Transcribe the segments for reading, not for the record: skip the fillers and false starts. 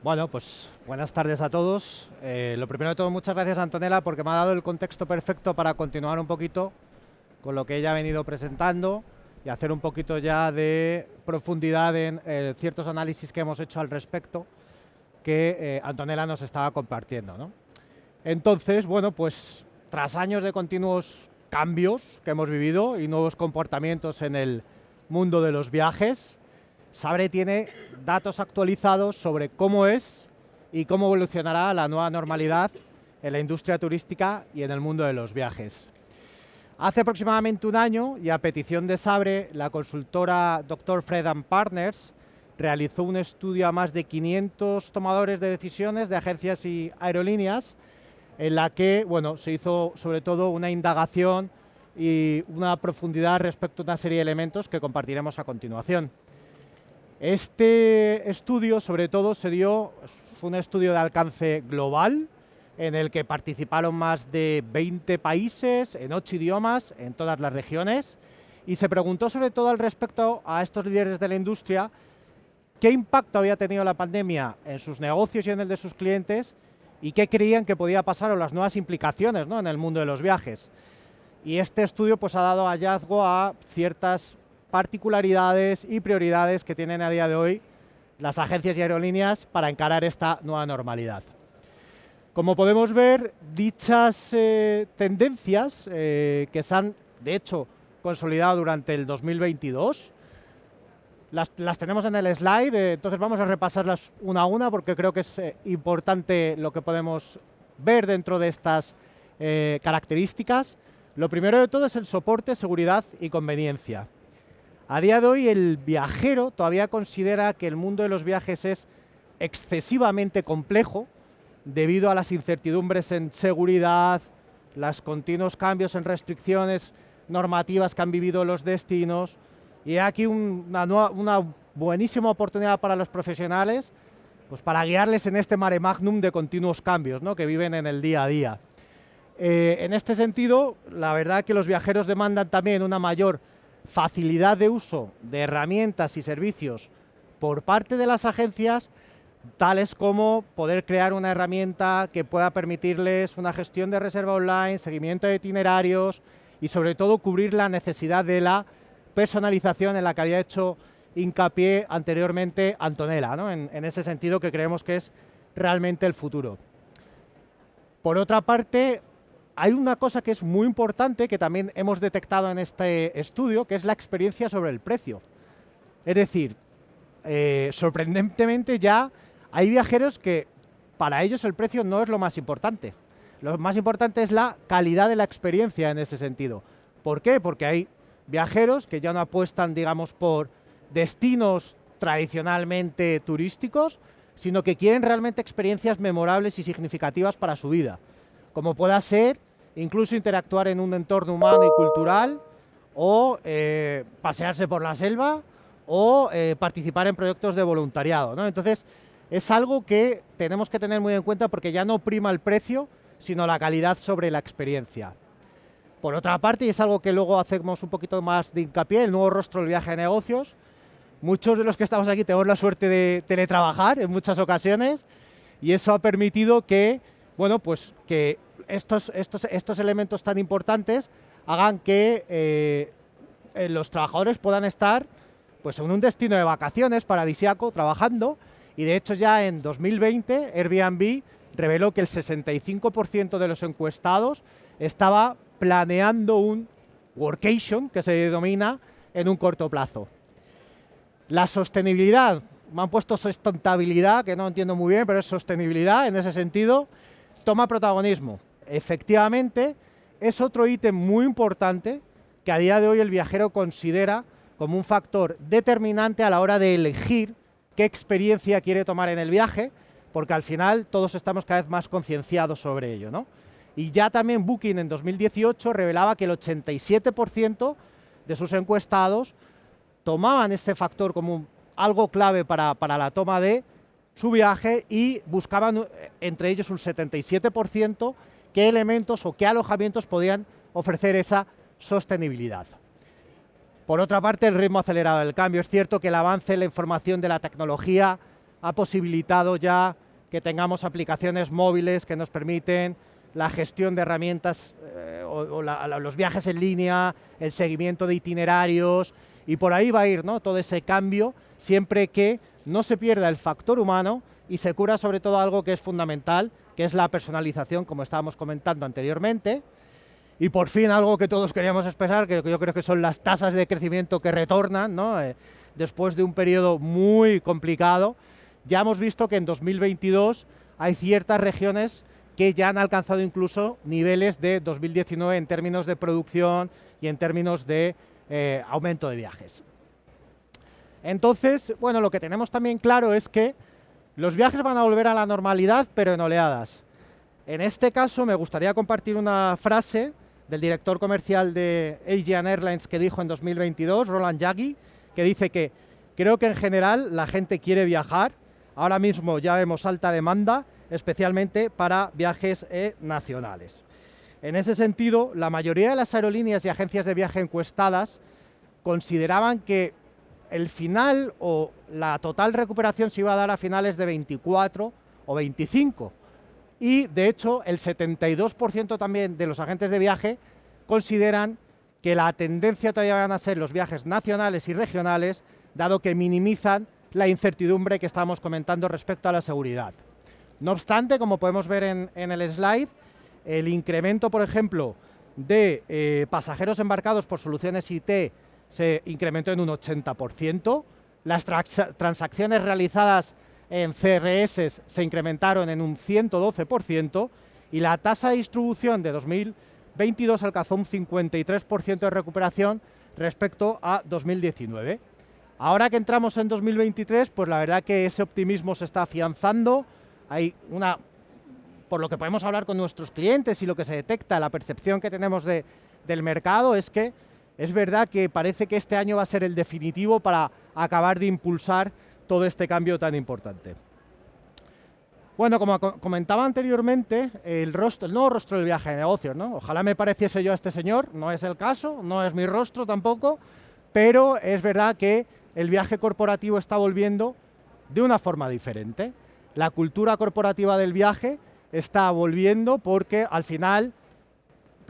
Bueno, pues buenas tardes a todos. Lo primero de todo, muchas gracias a Antonella porque me ha dado el contexto perfecto para continuar un poquito con lo que ella ha venido presentando y hacer un poquito ya de profundidad en ciertos análisis que hemos hecho al respecto que Antonella nos estaba compartiendo, ¿no? Entonces, bueno, pues tras años de continuos cambios que hemos vivido y nuevos comportamientos en el mundo de los viajes, Sabre tiene datos actualizados sobre cómo es y cómo evolucionará la nueva normalidad en la industria turística y en el mundo de los viajes. Hace aproximadamente un año, y a petición de Sabre, la consultora Dr. Fred & Partners realizó un estudio a más de 500 tomadores de decisiones de agencias y aerolíneas, en la que, bueno, se hizo sobre todo una indagación y una profundidad respecto a una serie de elementos que compartiremos a continuación. Este estudio, sobre todo, fue un estudio de alcance global, en el que participaron más de 20 países, en 8 idiomas, en todas las regiones, y se preguntó sobre todo al respecto a estos líderes de la industria qué impacto había tenido la pandemia en sus negocios y en el de sus clientes, y qué creían que podía pasar o las nuevas implicaciones, ¿no?, en el mundo de los viajes. Y este estudio pues ha dado hallazgo a ciertas particularidades y prioridades que tienen a día de hoy las agencias y aerolíneas para encarar esta nueva normalidad. Como podemos ver, dichas tendencias que se han, de hecho, consolidado durante el 2022, las tenemos en el slide, entonces vamos a repasarlas una a una porque creo que es importante lo que podemos ver dentro de estas características. Lo primero de todo es el soporte, seguridad y conveniencia. A día de hoy el viajero todavía considera que el mundo de los viajes es excesivamente complejo debido a las incertidumbres en seguridad, los continuos cambios en restricciones normativas que han vivido los destinos, y aquí una buenísima oportunidad para los profesionales, pues para guiarles en este mare magnum de continuos cambios, ¿no?, que viven en el día a día. En este sentido, la verdad que los viajeros demandan también una mayor facilidad de uso de herramientas y servicios por parte de las agencias, tales como poder crear una herramienta que pueda permitirles una gestión de reserva online, seguimiento de itinerarios y sobre todo cubrir la necesidad de la personalización en la que había hecho hincapié anteriormente Antonella, ¿no?, en ese sentido que creemos que es realmente el futuro. Por otra parte, hay una cosa que es muy importante que también hemos detectado en este estudio, que es la experiencia sobre el precio. Es decir, sorprendentemente ya hay viajeros que para ellos el precio no es lo más importante. Lo más importante es la calidad de la experiencia en ese sentido. ¿Por qué? Porque hay viajeros que ya no apuestan, digamos, por destinos tradicionalmente turísticos, sino que quieren realmente experiencias memorables y significativas para su vida, como pueda ser incluso interactuar en un entorno humano y cultural, o pasearse por la selva, o participar en proyectos de voluntariado, ¿no? Entonces, es algo que tenemos que tener muy en cuenta porque ya no prima el precio, sino la calidad sobre la experiencia. Por otra parte, y es algo que luego hacemos un poquito más de hincapié, el nuevo rostro del viaje de negocios. Muchos de los que estamos aquí tenemos la suerte de teletrabajar en muchas ocasiones, y eso ha permitido que, bueno, pues que estos elementos tan importantes hagan que los trabajadores puedan estar pues en un destino de vacaciones paradisíaco trabajando, y de hecho ya en 2020 Airbnb reveló que el 65% de los encuestados estaba planeando un workation, que se denomina, en un corto plazo. La sostenibilidad, me han puesto sustentabilidad, que no entiendo muy bien, pero es sostenibilidad en ese sentido, toma protagonismo. Efectivamente, es otro ítem muy importante que a día de hoy el viajero considera como un factor determinante a la hora de elegir qué experiencia quiere tomar en el viaje, porque al final todos estamos cada vez más concienciados sobre ello, ¿no? Y ya también Booking en 2018 revelaba que el 87% de sus encuestados tomaban este factor como algo clave para la toma de su viaje, y buscaban entre ellos un 77% qué elementos o qué alojamientos podían ofrecer esa sostenibilidad. Por otra parte, el ritmo acelerado del cambio. Es cierto que el avance en la información de la tecnología ha posibilitado ya que tengamos aplicaciones móviles que nos permiten la gestión de herramientas los viajes en línea, el seguimiento de itinerarios, y por ahí va a ir, ¿no?, todo ese cambio, siempre que no se pierda el factor humano y se cura sobre todo algo que es fundamental, que es la personalización, como estábamos comentando anteriormente. Y por fin algo que todos queríamos expresar, que yo creo que son las tasas de crecimiento que retornan, ¿no?, después de un periodo muy complicado. Ya hemos visto que en 2022 hay ciertas regiones que ya han alcanzado incluso niveles de 2019 en términos de producción y en términos de aumento de viajes. Entonces, bueno, lo que tenemos también claro es que los viajes van a volver a la normalidad, pero en oleadas. En este caso me gustaría compartir una frase del director comercial de Asian Airlines que dijo en 2022, Roland Yagi, que dice que creo que en general la gente quiere viajar. Ahora mismo ya vemos alta demanda, especialmente para viajes nacionales. En ese sentido, la mayoría de las aerolíneas y agencias de viaje encuestadas consideraban que el final o la total recuperación se iba a dar a finales de 24 o 25. Y, de hecho, el 72% también de los agentes de viaje consideran que la tendencia todavía van a ser los viajes nacionales y regionales, dado que minimizan la incertidumbre que estamos comentando respecto a la seguridad. No obstante, como podemos ver en el slide, el incremento, por ejemplo, de pasajeros embarcados por soluciones IT se incrementó en un 80%, las transacciones realizadas en CRS se incrementaron en un 112% y la tasa de distribución de 2022 alcanzó un 53% de recuperación respecto a 2019. Ahora que entramos en 2023, pues la verdad que ese optimismo se está afianzando. Hay por lo que podemos hablar con nuestros clientes y lo que se detecta, la percepción que tenemos del mercado es que es verdad que parece que este año va a ser el definitivo para acabar de impulsar todo este cambio tan importante. Bueno, como comentaba anteriormente, el nuevo rostro del viaje de negocios, ¿no? Ojalá me pareciese yo a este señor, no es el caso, no es mi rostro tampoco, pero es verdad que el viaje corporativo está volviendo de una forma diferente. La cultura corporativa del viaje está volviendo porque al final,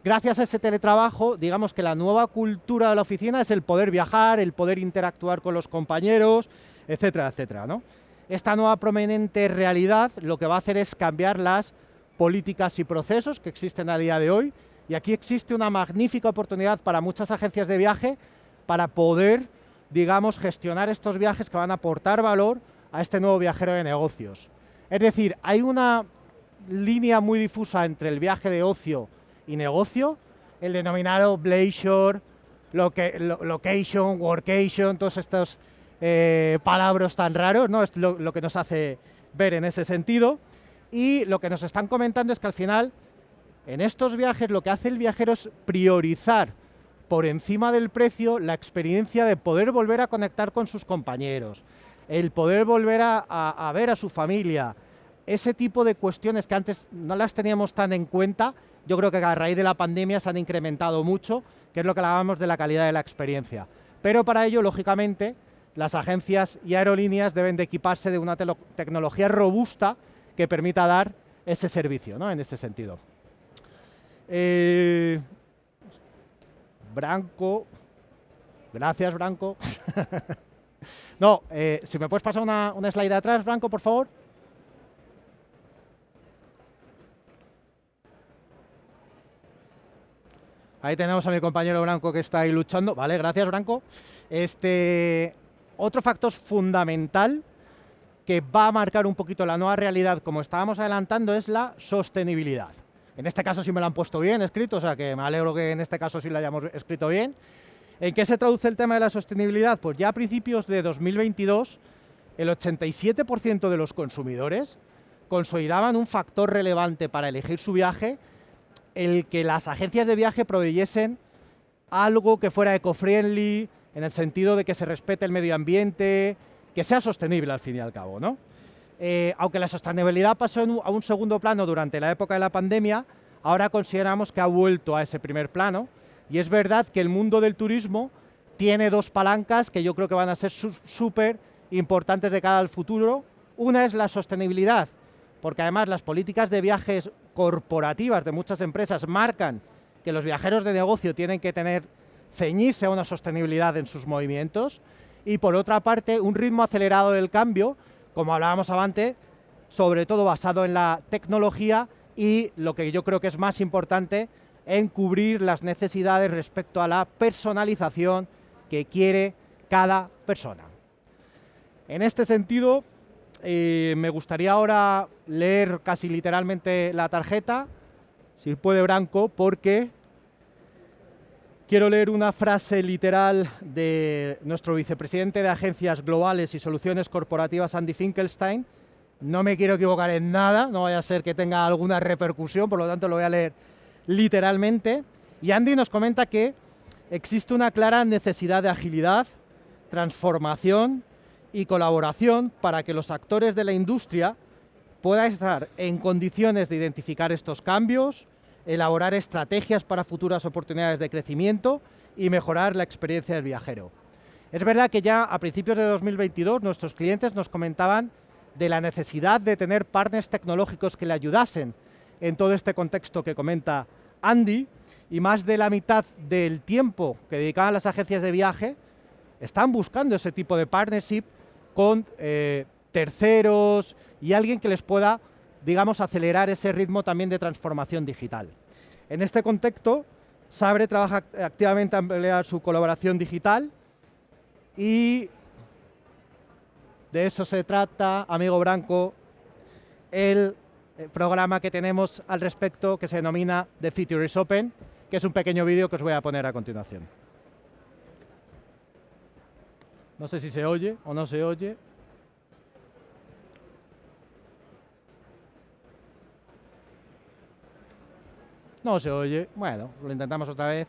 gracias a ese teletrabajo, digamos que la nueva cultura de la oficina es el poder viajar, el poder interactuar con los compañeros, etcétera, etcétera, ¿no? Esta nueva prominente realidad lo que va a hacer es cambiar las políticas y procesos que existen a día de hoy, y aquí existe una magnífica oportunidad para muchas agencias de viaje para poder, digamos, gestionar estos viajes que van a aportar valor a este nuevo viajero de negocios. Es decir, hay una línea muy difusa entre el viaje de ocio y negocio, el denominado leisure, location, workation, todos estos palabras tan raros, ¿no? Es lo que nos hace ver en ese sentido. Y lo que nos están comentando es que al final, en estos viajes, lo que hace el viajero es priorizar por encima del precio la experiencia de poder volver a conectar con sus compañeros, el poder volver a ver a su familia. Ese tipo de cuestiones que antes no las teníamos tan en cuenta, yo creo que a raíz de la pandemia se han incrementado mucho, que es lo que hablábamos de la calidad de la experiencia. Pero para ello, lógicamente, las agencias y aerolíneas deben de equiparse de una tecnología robusta que permita dar ese servicio, ¿no? En ese sentido. Branco, gracias Branco. No, si me puedes pasar una slide de atrás, Branco, por favor. Ahí tenemos a mi compañero Branco que está ahí luchando. Vale, gracias Branco. Otro factor fundamental que va a marcar un poquito la nueva realidad, como estábamos adelantando, es la sostenibilidad. En este caso sí me lo han puesto bien escrito, o sea que me alegro que en este caso sí lo hayamos escrito bien. ¿En qué se traduce el tema de la sostenibilidad? Pues ya a principios de 2022, el 87% de los consumidores consideraban un factor relevante para elegir su viaje el que las agencias de viaje proveyesen algo que fuera eco-friendly, en el sentido de que se respete el medio ambiente, que sea sostenible al fin y al cabo, ¿no? Aunque la sostenibilidad pasó a un segundo plano durante la época de la pandemia, ahora consideramos que ha vuelto a ese primer plano, y es verdad que el mundo del turismo tiene dos palancas que yo creo que van a ser súper importantes de cara al futuro. Una es la sostenibilidad, porque además las políticas de viajes corporativas de muchas empresas marcan que los viajeros de negocio tienen que ceñirse a una sostenibilidad en sus movimientos, y por otra parte un ritmo acelerado del cambio, como hablábamos antes, sobre todo basado en la tecnología y lo que yo creo que es más importante, en cubrir las necesidades respecto a la personalización que quiere cada persona. En este sentido, me gustaría ahora leer casi literalmente la tarjeta, si puede Branco, porque quiero leer una frase literal de nuestro vicepresidente de Agencias Globales y Soluciones Corporativas, Andy Finkelstein. No me quiero equivocar en nada, no vaya a ser que tenga alguna repercusión, por lo tanto lo voy a leer literalmente. Y Andy nos comenta que existe una clara necesidad de agilidad, transformación y colaboración para que los actores de la industria puedan estar en condiciones de identificar estos cambios, elaborar estrategias para futuras oportunidades de crecimiento y mejorar la experiencia del viajero. Es verdad que ya a principios de 2022 nuestros clientes nos comentaban de la necesidad de tener partners tecnológicos que le ayudasen en todo este contexto que comenta Andy, y más de la mitad del tiempo que dedicaban las agencias de viaje están buscando ese tipo de partnership con terceros y alguien que les pueda, digamos, acelerar ese ritmo también de transformación digital. En este contexto, Sabre trabaja activamente a ampliar su colaboración digital y de eso se trata, amigo Branco, el programa que tenemos al respecto, que se denomina The Future is Open, que es un pequeño vídeo que os voy a poner a continuación. No sé si se oye o no se oye. No se oye. Bueno, lo intentamos otra vez.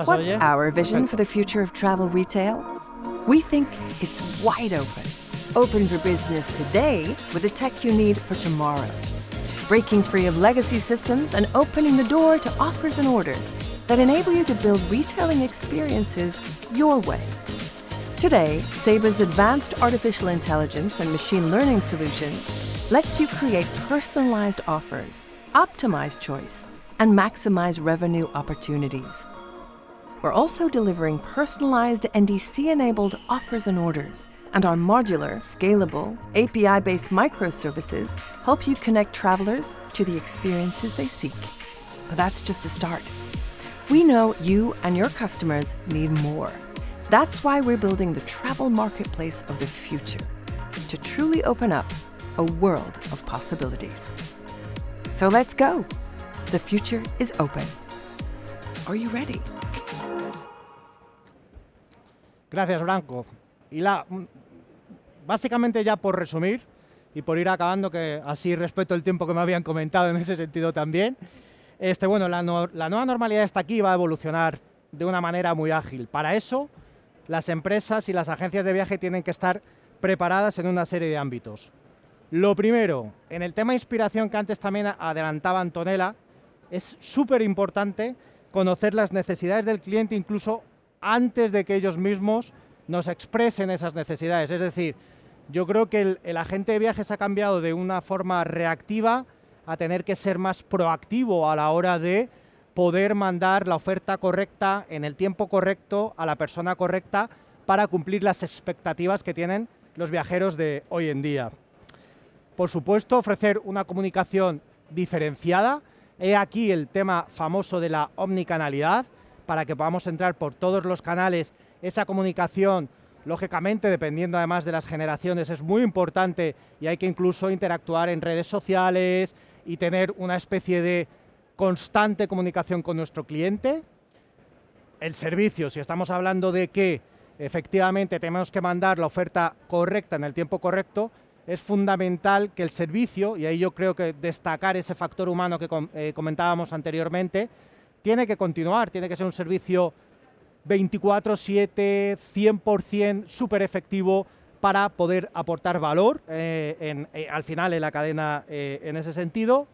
What's our vision for the future of travel retail? We think it's wide open. Open for business today with the tech you need for tomorrow. Breaking free of legacy systems and opening the door to offers and orders that enable you to build retailing experiences your way. Today, Saba's advanced artificial intelligence and machine learning solutions lets you create personalized offers, optimize choice, and maximize revenue opportunities. We're also delivering personalized NDC-enabled offers and orders, and our modular, scalable, API-based microservices help you connect travelers to the experiences they seek. But that's just the start. We know you and your customers need more. That's why we're building the travel marketplace of the future, to truly open up a world of possibilities. So let's go. The future is open. Are you ready? Gracias, Branco. Y básicamente, ya por resumir y por ir acabando, que así respeto el tiempo que me habían comentado en ese sentido también, bueno, la nueva normalidad está aquí y va a evolucionar de una manera muy ágil. Para eso, las empresas y las agencias de viaje tienen que estar preparadas en una serie de ámbitos. Lo primero, en el tema de inspiración que antes también adelantaba Antonella, es súper importante conocer las necesidades del cliente incluso antes de que ellos mismos nos expresen esas necesidades. Es decir, yo creo que el agente de viajes ha cambiado de una forma reactiva a tener que ser más proactivo a la hora de poder mandar la oferta correcta en el tiempo correcto a la persona correcta para cumplir las expectativas que tienen los viajeros de hoy en día. Por supuesto, ofrecer una comunicación diferenciada. He aquí el tema famoso de la omnicanalidad, para que podamos entrar por todos los canales. Esa comunicación, lógicamente, dependiendo además de las generaciones, es muy importante y hay que incluso interactuar en redes sociales y tener una especie de constante comunicación con nuestro cliente. El servicio, si estamos hablando de que efectivamente tenemos que mandar la oferta correcta en el tiempo correcto, es fundamental que el servicio, y ahí yo creo que destacar ese factor humano que comentábamos anteriormente, tiene que continuar, tiene que ser un servicio 24/7, 100% súper efectivo para poder aportar valor al final en la cadena en ese sentido.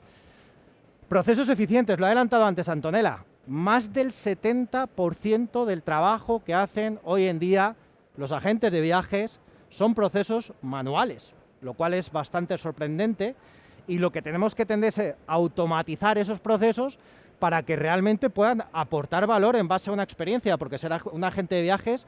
Procesos eficientes, lo ha adelantado antes Antonella. Más del 70% del trabajo que hacen hoy en día los agentes de viajes son procesos manuales, lo cual es bastante sorprendente, y lo que tenemos que tender es automatizar esos procesos para que realmente puedan aportar valor en base a una experiencia, porque ser un agente de viajes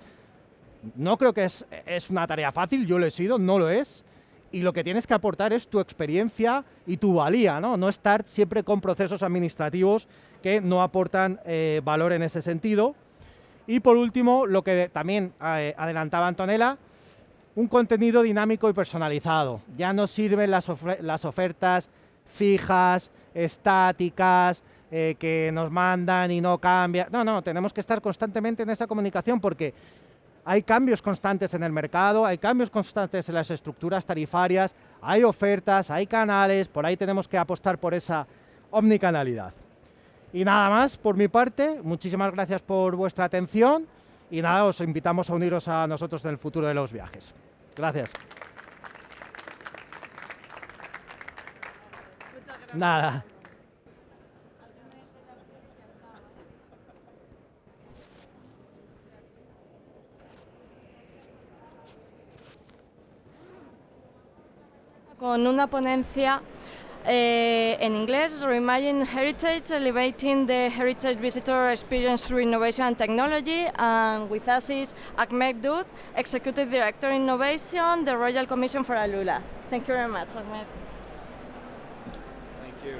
no creo que es una tarea fácil, yo lo he sido, no lo es, y lo que tienes que aportar es tu experiencia y tu valía, no estar siempre con procesos administrativos que no aportan valor en ese sentido. Y por último, lo que también adelantaba Antonella, un contenido dinámico y personalizado. Ya no sirven las ofertas fijas, estáticas, que nos mandan y no cambian. No, tenemos que estar constantemente en esa comunicación, porque hay cambios constantes en el mercado, hay cambios constantes en las estructuras tarifarias, hay ofertas, hay canales, por ahí tenemos que apostar por esa omnicanalidad. Y nada más por mi parte, muchísimas gracias por vuestra atención y nada, os invitamos a uniros a nosotros en el futuro de los viajes. Gracias. Nada. Con una ponencia en inglés, Reimagining Heritage, Elevating the Heritage Visitor Experience through Innovation and Technology. And with us is Ahmed Doud, Executive Director Innovation, the Royal Commission for Alula. Thank you very much, Ahmed. Thank you.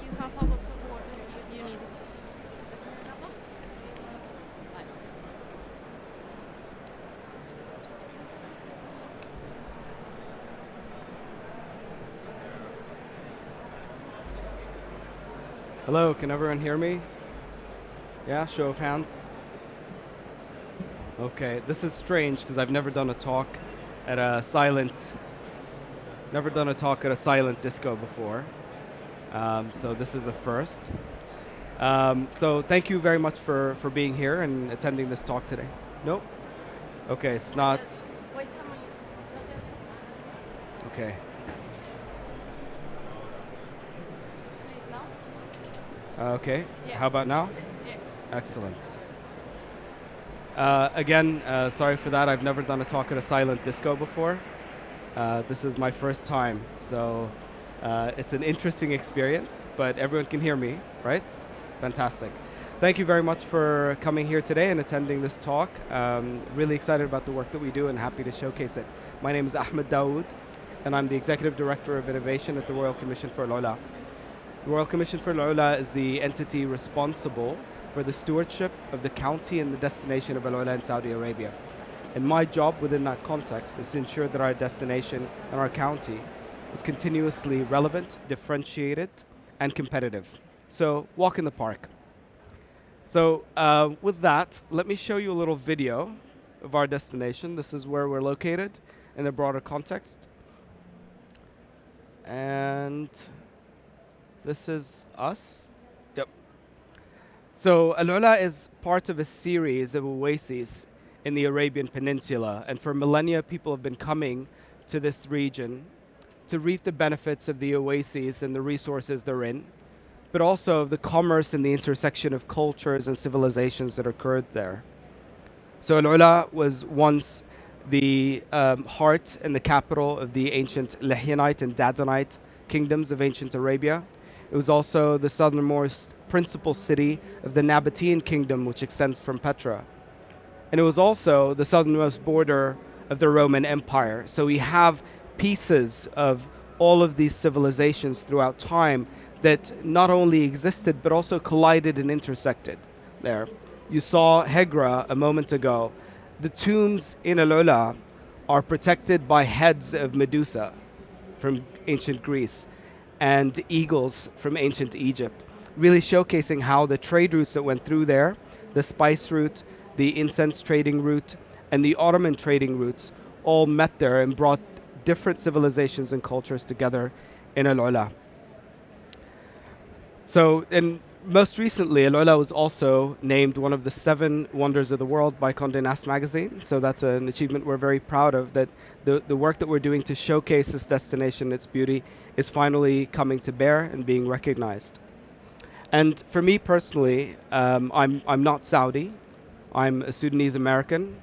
You have a box of water if you need it. Hello, can everyone hear me? Yeah, show of hands. Okay, this is strange because I've never done a talk at a silent disco before. So this is a first. So thank you very much for being here and attending this talk today. No? Okay, it's not. Okay. Okay, Yes. How about now? Yeah. Excellent. Again, sorry for that. I've never done a talk at a silent disco before. This is my first time, so it's an interesting experience, but everyone can hear me, right? Fantastic. Thank you very much for coming here today and attending this talk. Really excited about the work that we do and happy to showcase it. My name is Ahmed Dawood, and I'm the Executive Director of Innovation at the Royal Commission for Al-Ula. The Royal Commission for Al-Ula is the entity responsible for the stewardship of the county and the destination of Al-Ula in Saudi Arabia. And my job within that context is to ensure that our destination and our county is continuously relevant, differentiated, and competitive. So, walk in the park. So, with that, let me show you a little video of our destination. This is where we're located in the broader context. And this is us. Yep. So Al-Ula is part of a series of oases in the Arabian Peninsula, and for millennia people have been coming to this region to reap the benefits of the oases and the resources they're in, but also of the commerce and the intersection of cultures and civilizations that occurred there. So Al-Ula was once the heart and the capital of the ancient Lihyanite and Dadonite kingdoms of ancient Arabia. It was also the southernmost principal city of the Nabatean kingdom, which extends from Petra. And it was also the southernmost border of the Roman Empire. So we have pieces of all of these civilizations throughout time that not only existed, but also collided and intersected there. You saw Hegra a moment ago. The tombs in Al-Ula are protected by heads of Medusa from ancient Greece and eagles from ancient Egypt. really showcasing how the trade routes that went through there, the spice route, the incense trading route, and the Ottoman trading routes all met there and brought different civilizations and cultures together in Al-Ula. So, and most recently, Al-Ula was also named one of the 7 wonders of the world by Condé Nast magazine. So that's an achievement we're very proud of, that the work that we're doing to showcase this destination, its beauty, is finally coming to bear and being recognized. And for me personally, I'm not Saudi. I'm a Sudanese American,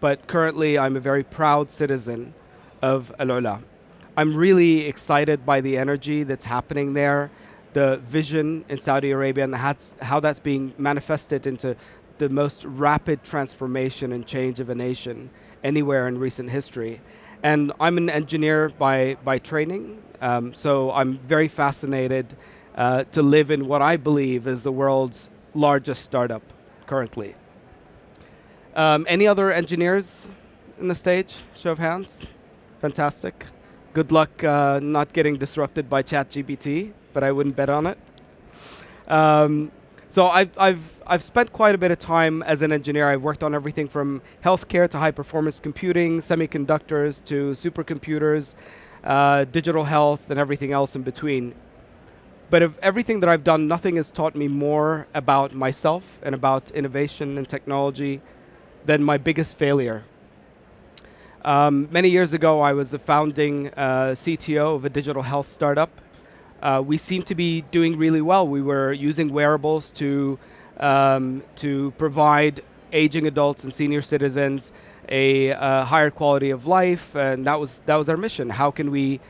but currently I'm a very proud citizen of Al-Ula. I'm really excited by the energy that's happening there, the vision in Saudi Arabia, and how that's being manifested into the most rapid transformation and change of a nation anywhere in recent history. And I'm an engineer by training, so I'm very fascinated to live in what I believe is the world's largest startup currently. Any other engineers in the stage? Show of hands. Fantastic. Good luck not getting disrupted by ChatGPT, but I wouldn't bet on it. So I've spent quite a bit of time as an engineer. I've worked on everything from healthcare to high performance computing, semiconductors to supercomputers, digital health, and everything else in between. But of everything that I've done, nothing has taught me more about myself and about innovation and technology than my biggest failure. Many years ago, I was the founding CTO of a digital health startup. We seemed to be doing really well. We were using wearables to provide aging adults and senior citizens a higher quality of life, and that was our mission. How can we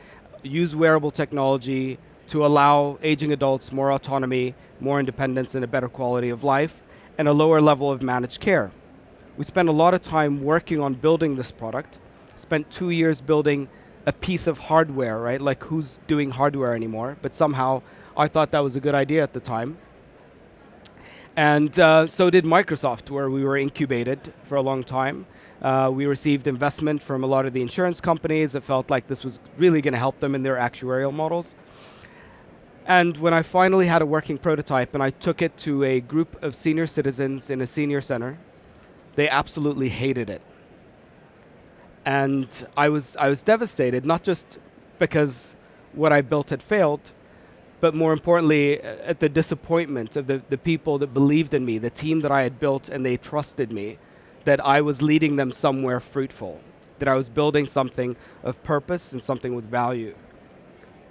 use wearable technology to allow aging adults more autonomy, more independence, and a better quality of life, and a lower level of managed care? We spent a lot of time working on building this product. Spent 2 years building a piece of hardware, right? Like, who's doing hardware anymore? But somehow I thought that was a good idea at the time. And so did Microsoft, where we were incubated for a long time. We received investment from a lot of the insurance companies that felt like this was really going to help them in their actuarial models. And when I finally had a working prototype and I took it to a group of senior citizens in a senior center, they absolutely hated it. And I was devastated, not just because what I built had failed, but more importantly, at the disappointment of the people that believed in me, the team that I had built, and they trusted me, that I was leading them somewhere fruitful, that I was building something of purpose and something with value.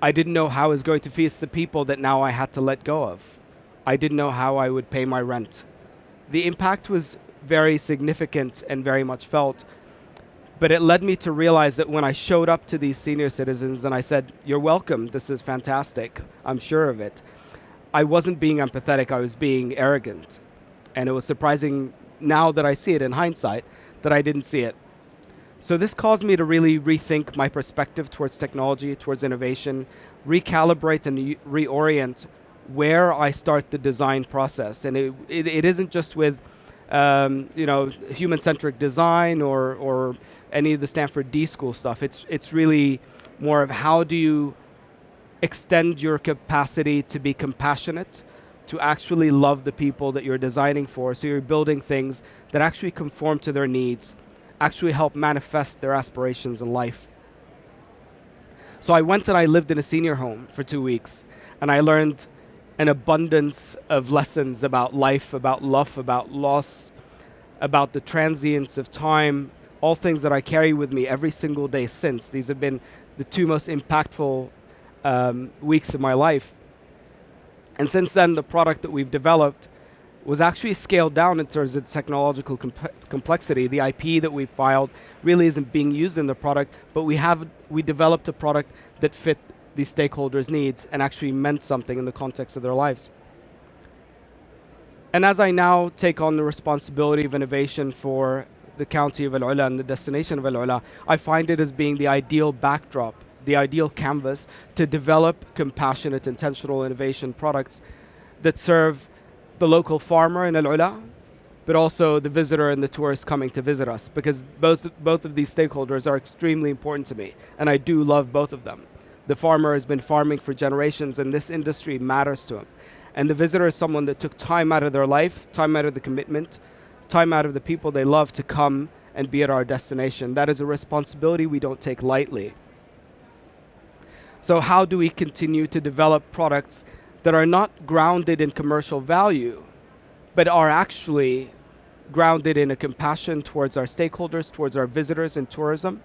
I didn't know how I was going to feast the people that now I had to let go of. I didn't know how I would pay my rent. The impact was very significant and very much felt. But it led me to realize that when I showed up to these senior citizens and I said, "You're welcome, this is fantastic, I'm sure of it," I wasn't being empathetic, I was being arrogant. And it was surprising now that I see it in hindsight that I didn't see it. So this caused me to really rethink my perspective towards technology, towards innovation, recalibrate and reorient where I start the design process. And it isn't just with human-centric design or any of the Stanford D School stuff. It's really more of how do you extend your capacity to be compassionate, to actually love the people that you're designing for, so you're building things that actually conform to their needs, actually help manifest their aspirations in life. So I went and I lived in a senior home for 2 weeks, and I learned an abundance of lessons about life, about love, about loss, about the transience of time, all things that I carry with me every single day since. These have been the 2 most impactful weeks of my life. And since then, the product that we've developed was actually scaled down in terms of technological complexity. The IP that we filed really isn't being used in the product, but we developed a product that fit these stakeholders' needs and actually meant something in the context of their lives. And as I now take on the responsibility of innovation for the county of Al-Ula and the destination of Al-Ula, I find it as being the ideal backdrop, the ideal canvas to develop compassionate, intentional innovation products that serve the local farmer in Al-Ula, but also the visitor and the tourist coming to visit us, because both of these stakeholders are extremely important to me, and I do love both of them. The farmer has been farming for generations, and this industry matters to him. And the visitor is someone that took time out of their life, time out of the commitment, time out of the people they love to come and be at our destination. That is a responsibility we don't take lightly. So how do we continue to develop products that are not grounded in commercial value, but are actually grounded in a compassion towards our stakeholders, towards our visitors in tourism?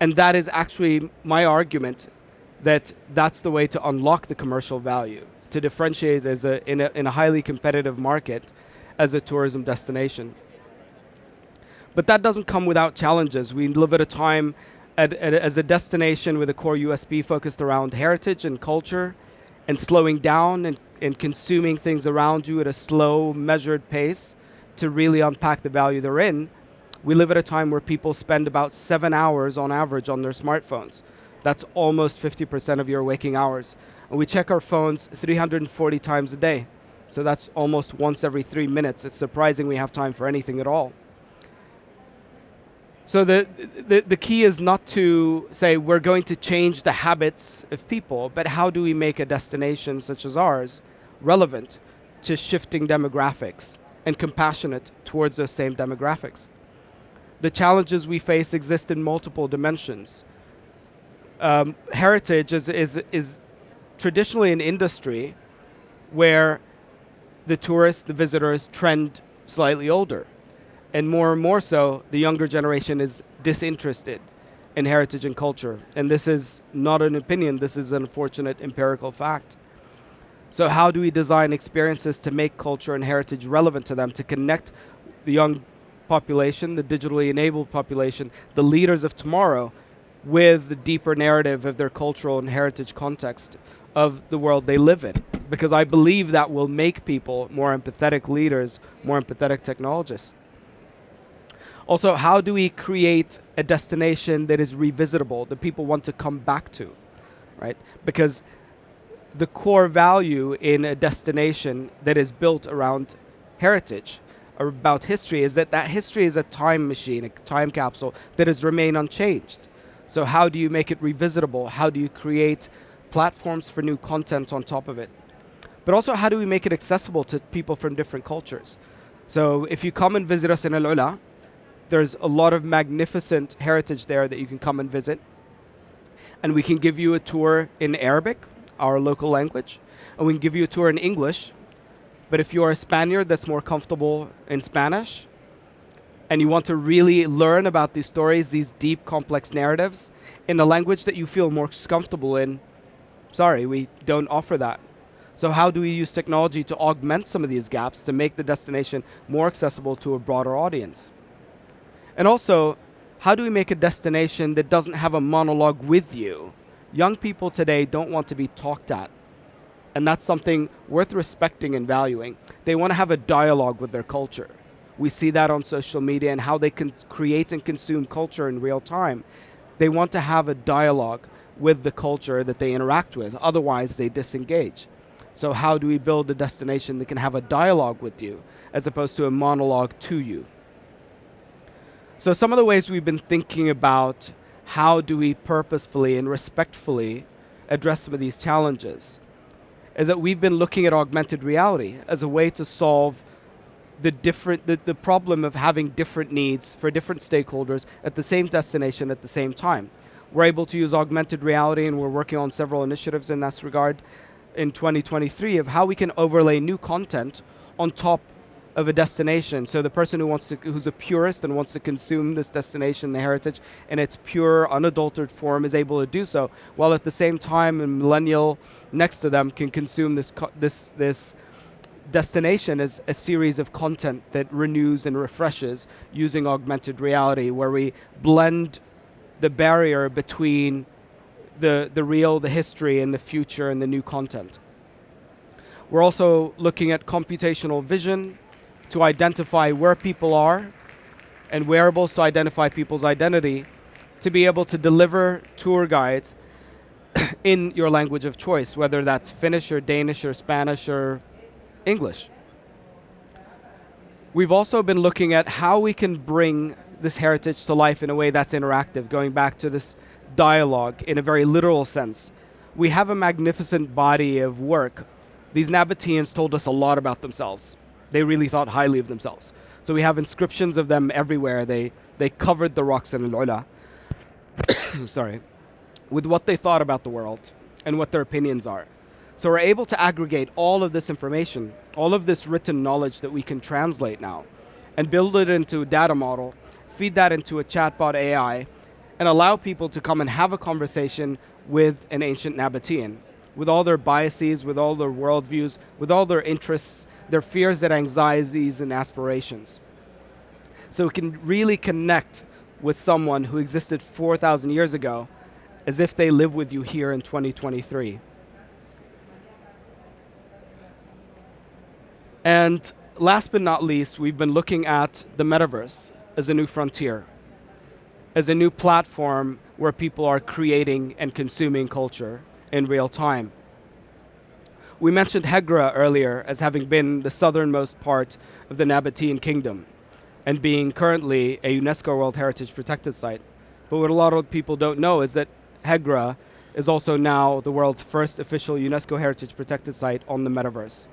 And that is actually my argument, that that's the way to unlock the commercial value, to differentiate as in a highly competitive market as a tourism destination. But that doesn't come without challenges. We live at a time as a destination with a core USP focused around heritage and culture, and slowing down and consuming things around you at a slow, measured pace to really unpack the value they're in. We live at a time where people spend about 7 hours on average on their smartphones. That's almost 50% of your waking hours. And we check our phones 340 times a day. So that's almost once every 3 minutes. It's surprising we have time for anything at all. So the key is not to say we're going to change the habits of people, but how do we make a destination such as ours relevant to shifting demographics and compassionate towards those same demographics? The challenges we face exist in multiple dimensions. Heritage is traditionally an industry where the tourists, the visitors, trend slightly older. And more so, the younger generation is disinterested in heritage and culture. And this is not an opinion, this is an unfortunate empirical fact. So how do we design experiences to make culture and heritage relevant to them, to connect the young population, the digitally enabled population, the leaders of tomorrow, with the deeper narrative of their cultural and heritage context of the world they live in? Because I believe that will make people more empathetic leaders, more empathetic technologists. Also, how do we create a destination that is revisitable, that people want to come back to, right? Because the core value in a destination that is built around heritage, or about history, is that history is a time machine, a time capsule that has remained unchanged. So how do you make it revisitable? How do you create platforms for new content on top of it? But also, how do we make it accessible to people from different cultures? So if you come and visit us in Al Ula, there's a lot of magnificent heritage there that you can come and visit. And we can give you a tour in Arabic, our local language, and we can give you a tour in English. But if you're a Spaniard that's more comfortable in Spanish, and you want to really learn about these stories, these deep, complex narratives, in a language that you feel more comfortable in, sorry, we don't offer that. So how do we use technology to augment some of these gaps, to make the destination more accessible to a broader audience? And also, how do we make a destination that doesn't have a monologue with you? Young people today don't want to be talked at. And that's something worth respecting and valuing. They want to have a dialogue with their culture. We see that on social media and how they can create and consume culture in real time. They want to have a dialogue with the culture that they interact with. Otherwise, they disengage. So how do we build a destination that can have a dialogue with you as opposed to a monologue to you? So some of the ways we've been thinking about how do we purposefully and respectfully address some of these challenges is that we've been looking at augmented reality as a way to solve the problem of having different needs for different stakeholders at the same destination at the same time. We're able to use augmented reality, and we're working on several initiatives in this regard in 2023 of how we can overlay new content on top of a destination. So the person who's a purist and wants to consume this destination, the heritage, in its pure, unadulterated form is able to do so, while at the same time a millennial next to them can consume this destination as a series of content that renews and refreshes using augmented reality, where we blend the barrier between the real, the history, and the future and the new content. We're also looking at computational vision to identify where people are, and wearables to identify people's identity, to be able to deliver tour guides in your language of choice, whether that's Finnish or Danish or Spanish or English. We've also been looking at how we can bring this heritage to life in a way that's interactive, going back to this dialogue in a very literal sense. We have a magnificent body of work these Nabateans told us a lot about themselves. They really thought highly of themselves. So we have inscriptions of them everywhere. They covered the rocks in Al-Ula, sorry, with what they thought about the world and what their opinions are. So we're able to aggregate all of this information, all of this written knowledge that we can translate now, and build it into a data model, feed that into a chatbot AI, and allow people to come and have a conversation with an ancient Nabatean, with all their biases, with all their worldviews, with all their interests, their fears and anxieties and aspirations. So we can really connect with someone who existed 4,000 years ago as if they live with you here in 2023. And last but not least, we've been looking at the metaverse as a new frontier, as a new platform where people are creating and consuming culture in real time. We mentioned Hegra earlier as having been the southernmost part of the Nabatean kingdom and being currently a UNESCO World Heritage Protected Site. But what a lot of people don't know is that Hegra is also now the world's first official UNESCO Heritage Protected Site on the metaverse.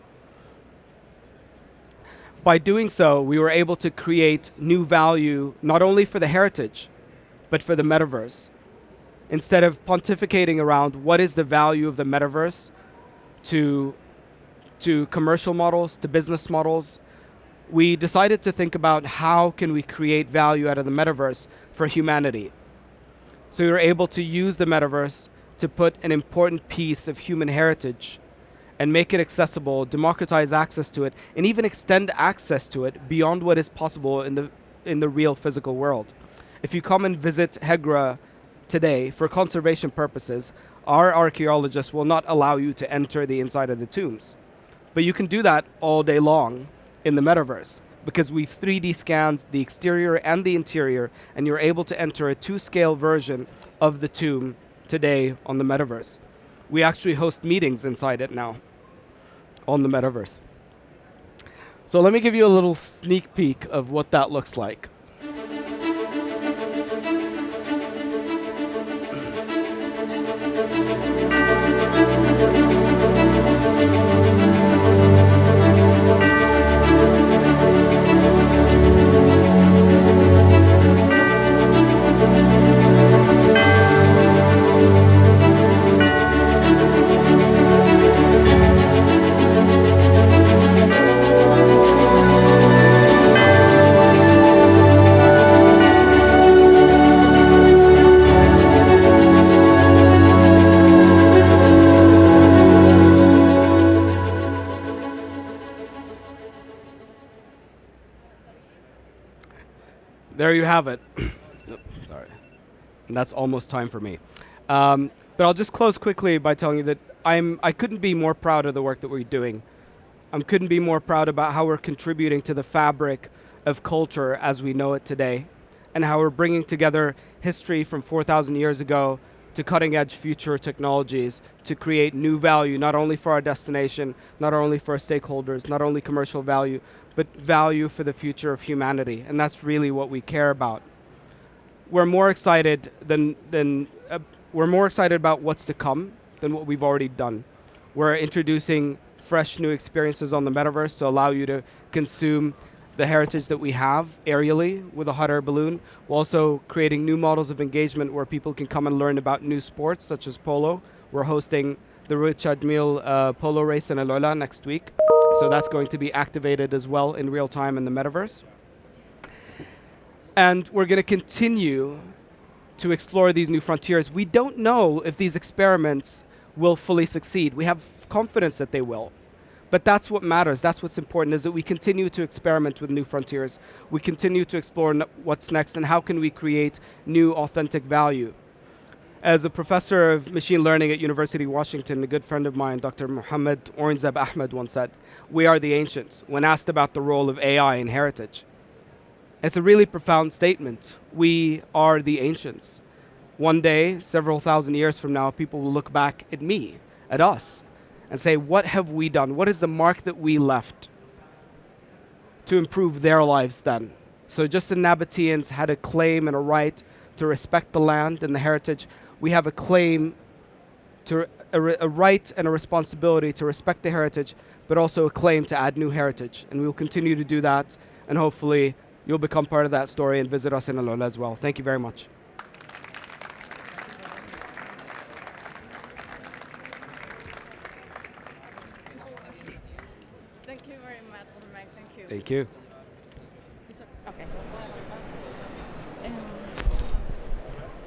By doing so, we were able to create new value, not only for the heritage, but for the metaverse. Instead of pontificating around what is the value of the metaverse to commercial models, to business models, we decided to think about how can we create value out of the metaverse for humanity. So we were able to use the metaverse to put an important piece of human heritage and make it accessible, democratize access to it, and even extend access to it beyond what is possible in the real physical world. If you come and visit Hegra today for conservation purposes, our archaeologists will not allow you to enter the inside of the tombs. But you can do that all day long in the metaverse because we've 3D scanned the exterior and the interior, and you're able to enter a 2-scale version of the tomb today on the metaverse. We actually host meetings inside it now on the metaverse. So let me give you a little sneak peek of what that looks like. There you have it. Nope, sorry. And that's almost time for me. But I'll just close quickly by telling you that I couldn't be more proud of the work that we're doing. I couldn't be more proud about how we're contributing to the fabric of culture as we know it today, and how we're bringing together history from 4,000 years ago to cutting-edge future technologies to create new value, not only for our destination, not only for our stakeholders, not only commercial value, but value for the future of humanity. And that's really what we care about. We're more excited we're more excited about what's to come than what we've already done. We're introducing fresh new experiences on the metaverse to allow you to consume the heritage that we have aerially with a hot air balloon. We're also creating new models of engagement where people can come and learn about new sports such as polo. We're hosting the Richard Mille polo race in Al-Ula next week. So that's going to be activated as well in real time in the metaverse. And we're going to continue to explore these new frontiers. We don't know if these experiments will fully succeed. We have confidence that they will. But that's what matters. That's what's important, is that we continue to experiment with new frontiers. We continue to explore what's next and how can we create new authentic value. As a professor of machine learning at University of Washington, a good friend of mine, Dr. Mohammed Oranzeb Ahmed, once said, "We are the ancients," when asked about the role of AI in heritage. It's a really profound statement. We are the ancients. One day, several thousand years from now, people will look back at me, at us, and say, what have we done? What is the mark that we left to improve their lives then? So just the Nabateans had a claim and a right to respect the land and the heritage. We have a claim to a right and a responsibility to respect the heritage, but also a claim to add new heritage. And we will continue to do that, and hopefully you'll become part of that story and visit us in Al Ula as well. Thank you very much. Thank you very much, Mike. Thank you. Thank you. Okay.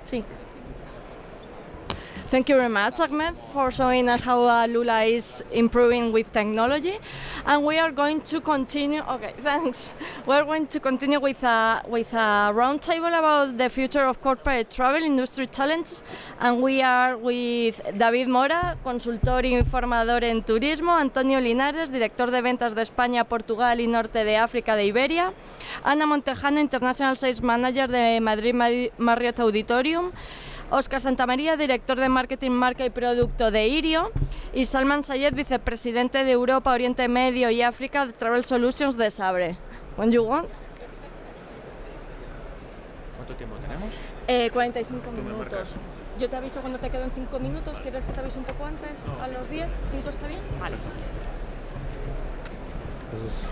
Sí. Thank you very much, Ahmed, for showing us how Lula is improving with technology. And we are going to continue. Okay, thanks. We're going to continue with a roundtable about the future of corporate travel industry challenges. And we are with David Mora, consultor y formador en turismo, Antonio Linares, director de ventas de España, Portugal y Norte de África de Iberia, Ana Montejano, International Sales Manager de Madrid Marriott Auditorium, Óscar Santamaría, director de Marketing, Marca y Producto de Irio, y Salman Sayed, vicepresidente de Europa, Oriente Medio y África de Travel Solutions de Sabre. When you want. ¿Cuánto tiempo tenemos? 45 minutos. Yo te aviso cuando te queden 5 minutos. ¿Quieres que te avise un poco antes? ¿A los 10? ¿5 está bien? Vale. Entonces,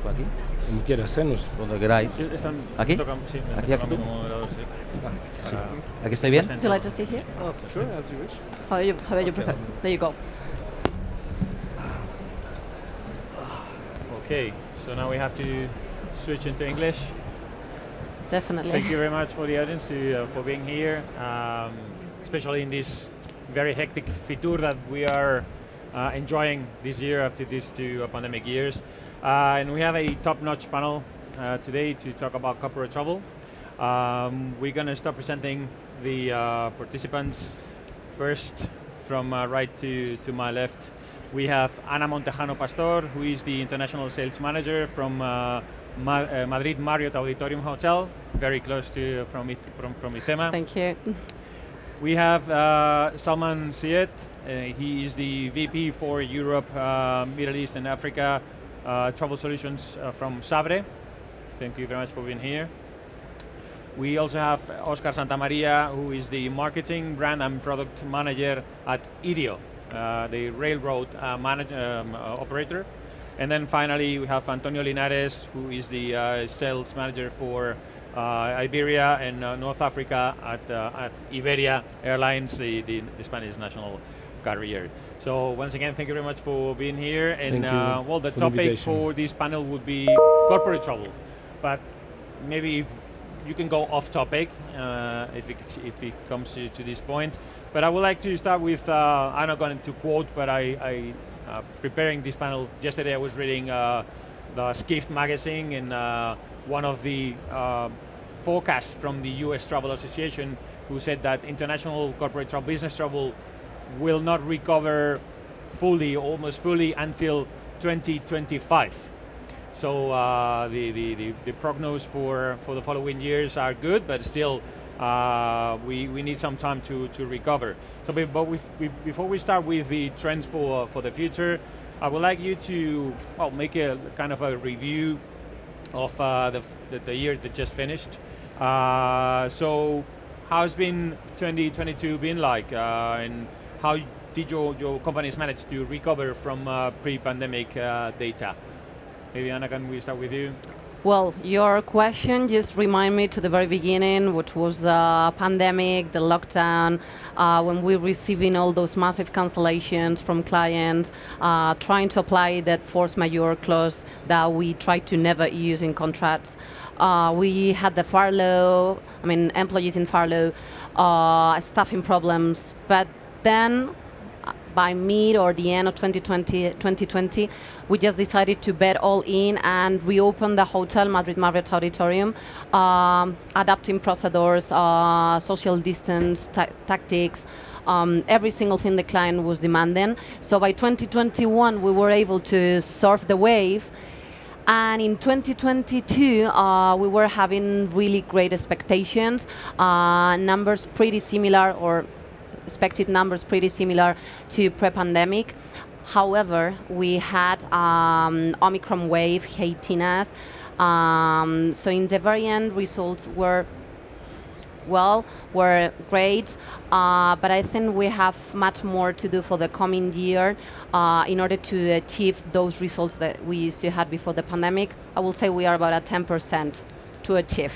aquí, como quieras, donde queráis. ¿Aquí? Sí, ¿Aquí a tú? Sí. ¿Aquí estoy bien? Would you like to sit here? Oh, sure, as you wish. However you prefer. There you go. Okay, so now we have to switch into English. Definitely. Thank you very much for the audience for being here, especially in this very hectic Fitur that we are enjoying this year after these 2 pandemic years. And we have a top-notch panel today to talk about corporate travel. We're going to start presenting the participants. First, from right to my left, we have Ana Montejano Pastor, who is the International Sales Manager from Madrid Marriott Auditorium Hotel, very close to from ITEMA. Thank you. We have Salman Syed. He is the VP for Europe, Middle East and Africa Travel Solutions from Sabre. Thank you very much for being here. We also have Óscar Santamaría, who is the Marketing, Brand and Product Manager at Irio, the railroad operator. And then finally, we have Antonio Linares, who is the Sales Manager for Iberia and North Africa at Iberia Airlines, the Spanish national carrier. So once again, thank you very much for being here. And well, the topic for this panel would be corporate travel, but maybe if you can go off topic if it comes to this point. But I would like to start with, I'm not going to quote, but I preparing this panel yesterday, I was reading the Skift magazine, and one of the forecasts from the US Travel Association, who said that international corporate travel, business travel, will not recover fully, almost fully, until 2025. So the prognosis for the following years are good, but still we need some time to recover. So before we start with the trends for the future, I would like you to make a kind of a review of the year that just finished. So how's been 2022 been like, and how did your companies manage to recover from pre-pandemic data? Maybe Anna, can we start with you? Well, your question just remind me to the very beginning, which was the pandemic, the lockdown, when we're receiving all those massive cancellations from clients, trying to apply that force majeure clause that we try to never use in contracts. We had the furlough, employees in furlough, staffing problems, but then by mid or the end of 2020, we just decided to bet all in and reopen the hotel, Madrid Marriott Auditorium, adapting procedures, social distance tactics, every single thing the client was demanding. So by 2021, we were able to surf the wave. And in 2022, we were having really great expectations, numbers pretty similar, or expected numbers pretty similar to pre-pandemic. However, we had Omicron wave hitting us. So in the very end, results were well, were great, but I think we have much more to do for the coming year in order to achieve those results that we used to have before the pandemic. I will say we are about at 10% to achieve.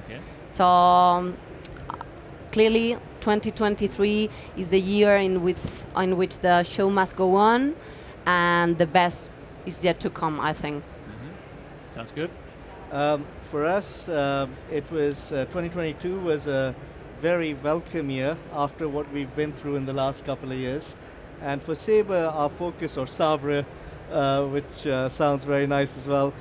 Okay. So clearly 2023 is the year in which the show must go on, and the best is yet to come, I think. Sounds good. For us, it was 2022 was a very welcome year after what we've been through in the last couple of years. And for Sabre, our focus, or Sabre, which sounds very nice as well,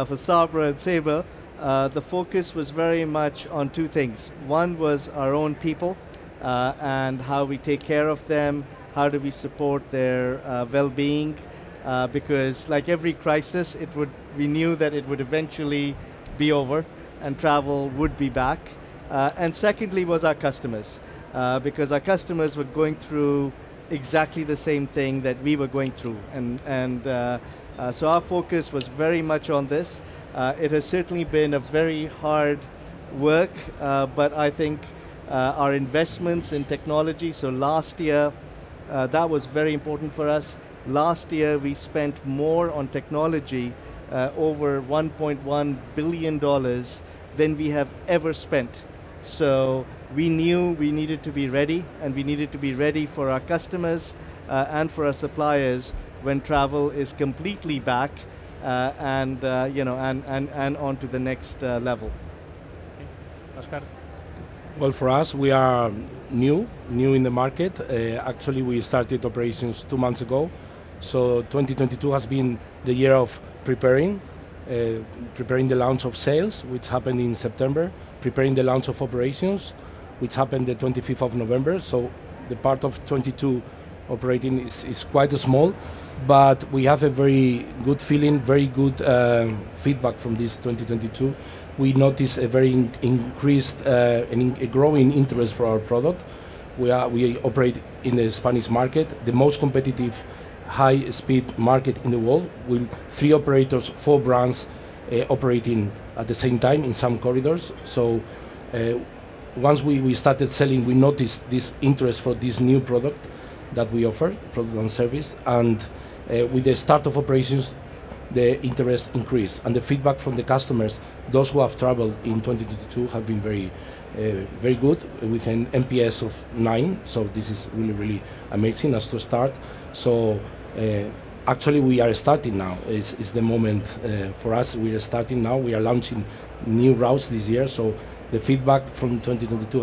for Sabre and Sabre, the focus was very much on two things. One was our own people and how we take care of them, how do we support their well-being, because like every crisis, we knew that it would eventually be over and travel would be back. And secondly was our customers, because our customers were going through exactly the same thing that we were going through. And so our focus was very much on this. It has certainly been a very hard work, but I think our investments in technology, so last year, that was very important for us. Last year we spent more on technology, over $1.1 billion than we have ever spent. So we knew we needed to be ready, and we needed to be ready for our customers and for our suppliers when travel is completely back and on to the next level. Okay. Oscar? Well, for us, we are new in the market. Actually, we started operations 2 months ago. So 2022 has been the year of preparing the launch of sales, which happened in September, preparing the launch of operations, which happened the 25th of November. So the part of 22 operating is quite small, but we have a very good feeling, very good feedback from this 2022. We notice a very increased, a growing interest for our product. We operate in the Spanish market, the most competitive high-speed market in the world, with 3 operators, 4 brands operating at the same time in some corridors. So once we started selling, we noticed this interest for this new product that we offer, product and service, and with the start of operations, the interest increased, and the feedback from the customers, those who have traveled in 2022, have been very good, with an NPS of 9. So this is really amazing as to start. So actually we are starting now. Is the moment for us. We are starting now. We are launching new routes this year. So the feedback from 2022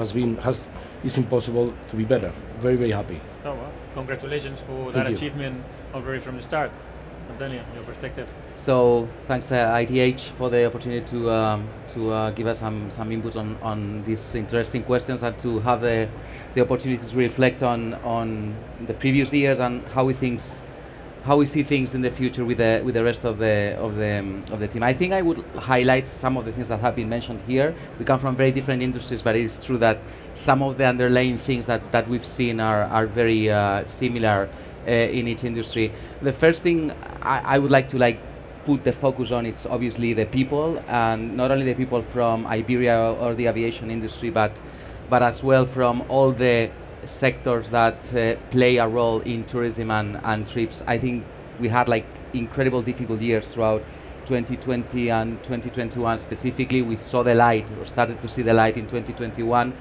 is impossible to be better. Very happy. Oh, well, congratulations for Thank that you. achievement already from the start. Antonio, your perspective. So thanks IDH for the opportunity to give us some input on these interesting questions, and to have the opportunity to reflect on the previous years and how we see things in the future with the rest of the team. I think I would highlight some of the things that have been mentioned here. We come from very different industries, but it is true that some of the underlying things that we've seen are very similar in each industry. The first thing I would like to put the focus on, it's obviously the people, and not only the people from Iberia or the aviation industry, but as well from all the sectors that play a role in tourism and trips. I think we had incredible difficult years throughout 2020 and 2021 specifically. We saw the light, or started to see the light in 2021.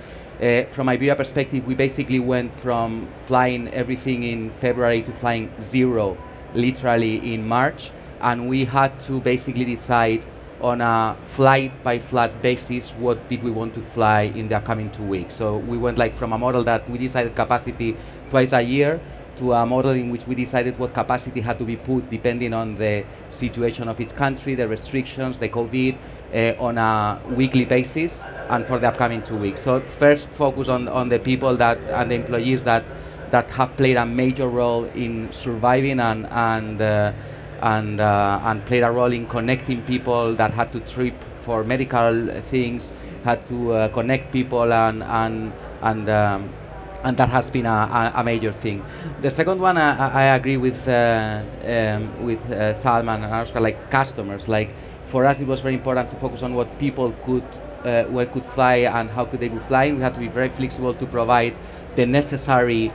From Iberia perspective, we basically went from flying everything in February to flying 0 literally in March, and we had to basically decide on a flight-by-flight basis what did we want to fly in the upcoming 2 weeks. So we went from a model that we decided capacity twice a year to a model in which we decided what capacity had to be put depending on the situation of each country, the restrictions, the COVID, on a weekly basis and for the upcoming 2 weeks. So first focus on the people and the employees that have played a major role in surviving and played a role in connecting people that had to trip for medical things, had to connect people, and that has been a major thing. The second one, I agree with Salman and Oscar, customers. For us, it was very important to focus on what people could could fly and how could they be flying. We had to be very flexible to provide the necessary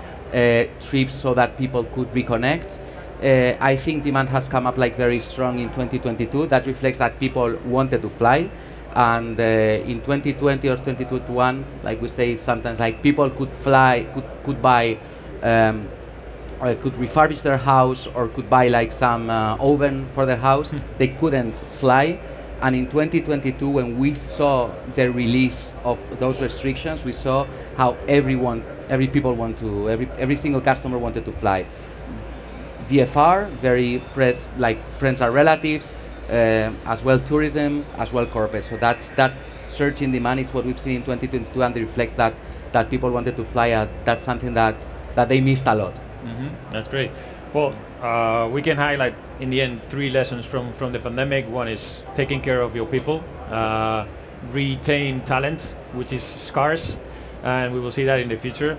trips so that people could reconnect. I think demand has come up like very strong in 2022. That reflects that people wanted to fly. And in 2020 or 2021, like we say sometimes, like people could fly, could buy, could refurbish their house or could buy like some oven for their house. They couldn't fly. And in 2022, when we saw the release of those restrictions, we saw how every single customer wanted to fly. VFR, very fresh, like friends and relatives, as well tourism, as well corporate. So that surge in demand, it's what we've seen in 2022, and it reflects that people wanted to fly. That's something that they missed a lot. That's great. Well, we can highlight in the end 3 lessons from the pandemic. One is taking care of your people, retain talent, which is scarce, and we will see that in the future.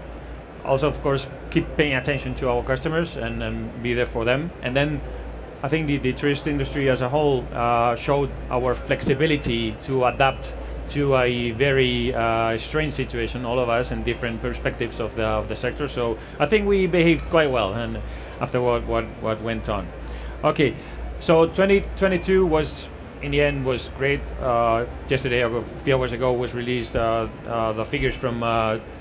Also, of course, keep paying attention to our customers and be there for them. And then I think the tourist industry as a whole showed our flexibility to adapt to a very strange situation, all of us, in different perspectives of the sector. So I think we behaved quite well, and after what went on. Okay, so 2022 was, in the end, was great. Yesterday, or a few hours ago, was released the figures from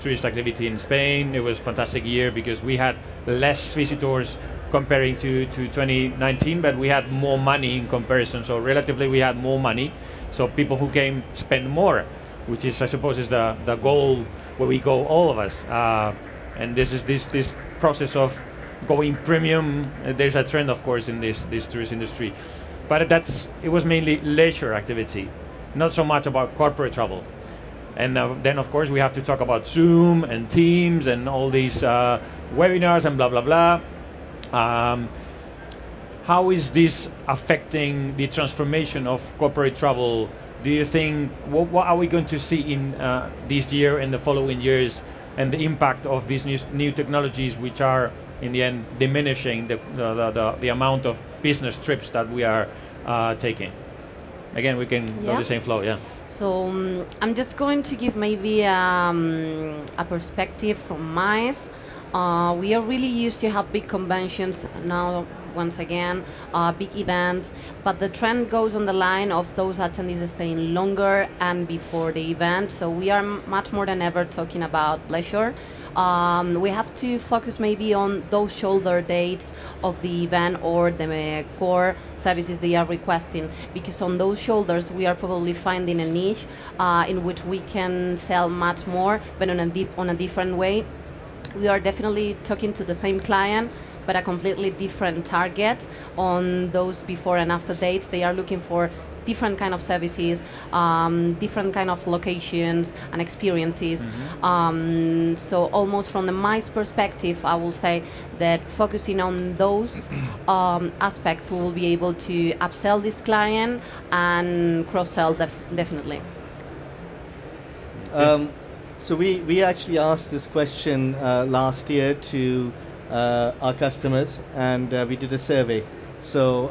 tourist activity in Spain. It was a fantastic year because we had less visitors comparing to 2019, but we had more money in comparison. So relatively, we had more money. So people who came spend more, which is, I suppose, is the goal where we go, all of us. And this is this process of going premium. There's a trend, of course, in this tourist industry. But it was mainly leisure activity, not so much about corporate travel. And then, of course, we have to talk about Zoom and Teams and all these webinars and blah, blah, blah. How is this affecting the transformation of corporate travel? Do you think, what are we going to see in this year and the following years, and the impact of these new technologies, which are in the end diminishing the amount of business trips that we are taking? Again, we can go the same flow, yeah. So I'm just going to give maybe a perspective from MICE. We are really used to have big conventions now, once again, big events, but the trend goes on the line of those attendees staying longer and before the event. So we are much more than ever talking about leisure. We have to focus maybe on those shoulder dates of the event or the core services they are requesting, because on those shoulders we are probably finding a niche in which we can sell much more, but on a different way. We are definitely talking to the same client, but a completely different target on those before and after dates. They are looking for different kind of services, different kind of locations and experiences. So almost from the MICE perspective, I will say that focusing on those aspects, we will be able to upsell this client and cross-sell definitely. So we actually asked this question last year to our customers, and we did a survey. So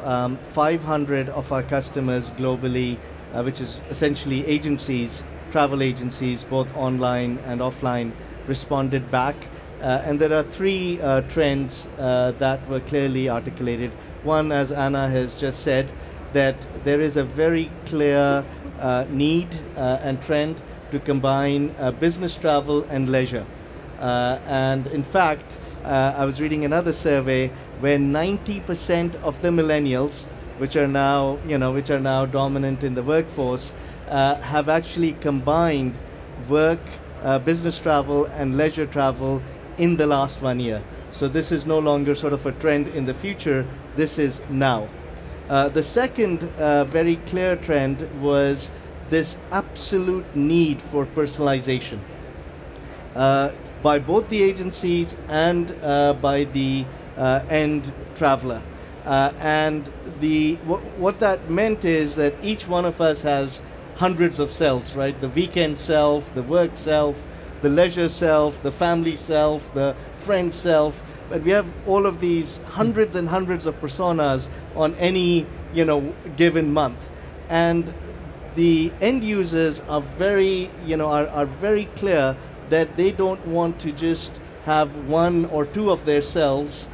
500 of our customers globally, which is essentially agencies, travel agencies, both online and offline, responded back. And there are 3 trends that were clearly articulated. One, as Anna has just said, that there is a very clear need and trend to combine business travel and leisure. And in fact, I was reading another survey where 90% of the millennials, which are now dominant in the workforce, have actually combined work, business travel and leisure travel in the last 1 year. So this is no longer sort of a trend in the future, this is now. The second very clear trend was this absolute need for personalization by both the agencies and by the end traveler. And what that meant is that each one of us has hundreds of selves, right? The weekend self, the work self, the leisure self, the family self, the friend self. But we have all of these hundreds and hundreds of personas on any given month. And the end users are very, are very clear that they don't want to just have one or two of their selves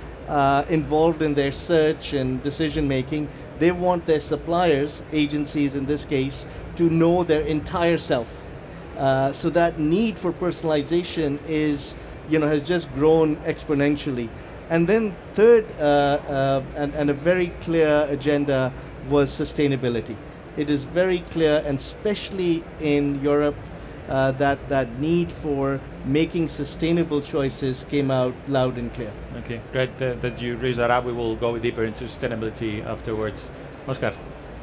involved in their search and decision making. They want their suppliers, agencies in this case, to know their entire self. So that need for personalization is, has just grown exponentially. And then third, and a very clear agenda was sustainability. It is very clear, and especially in Europe, that need for making sustainable choices came out loud and clear. Okay, great that you raised that up. We will go deeper into sustainability afterwards. Oscar?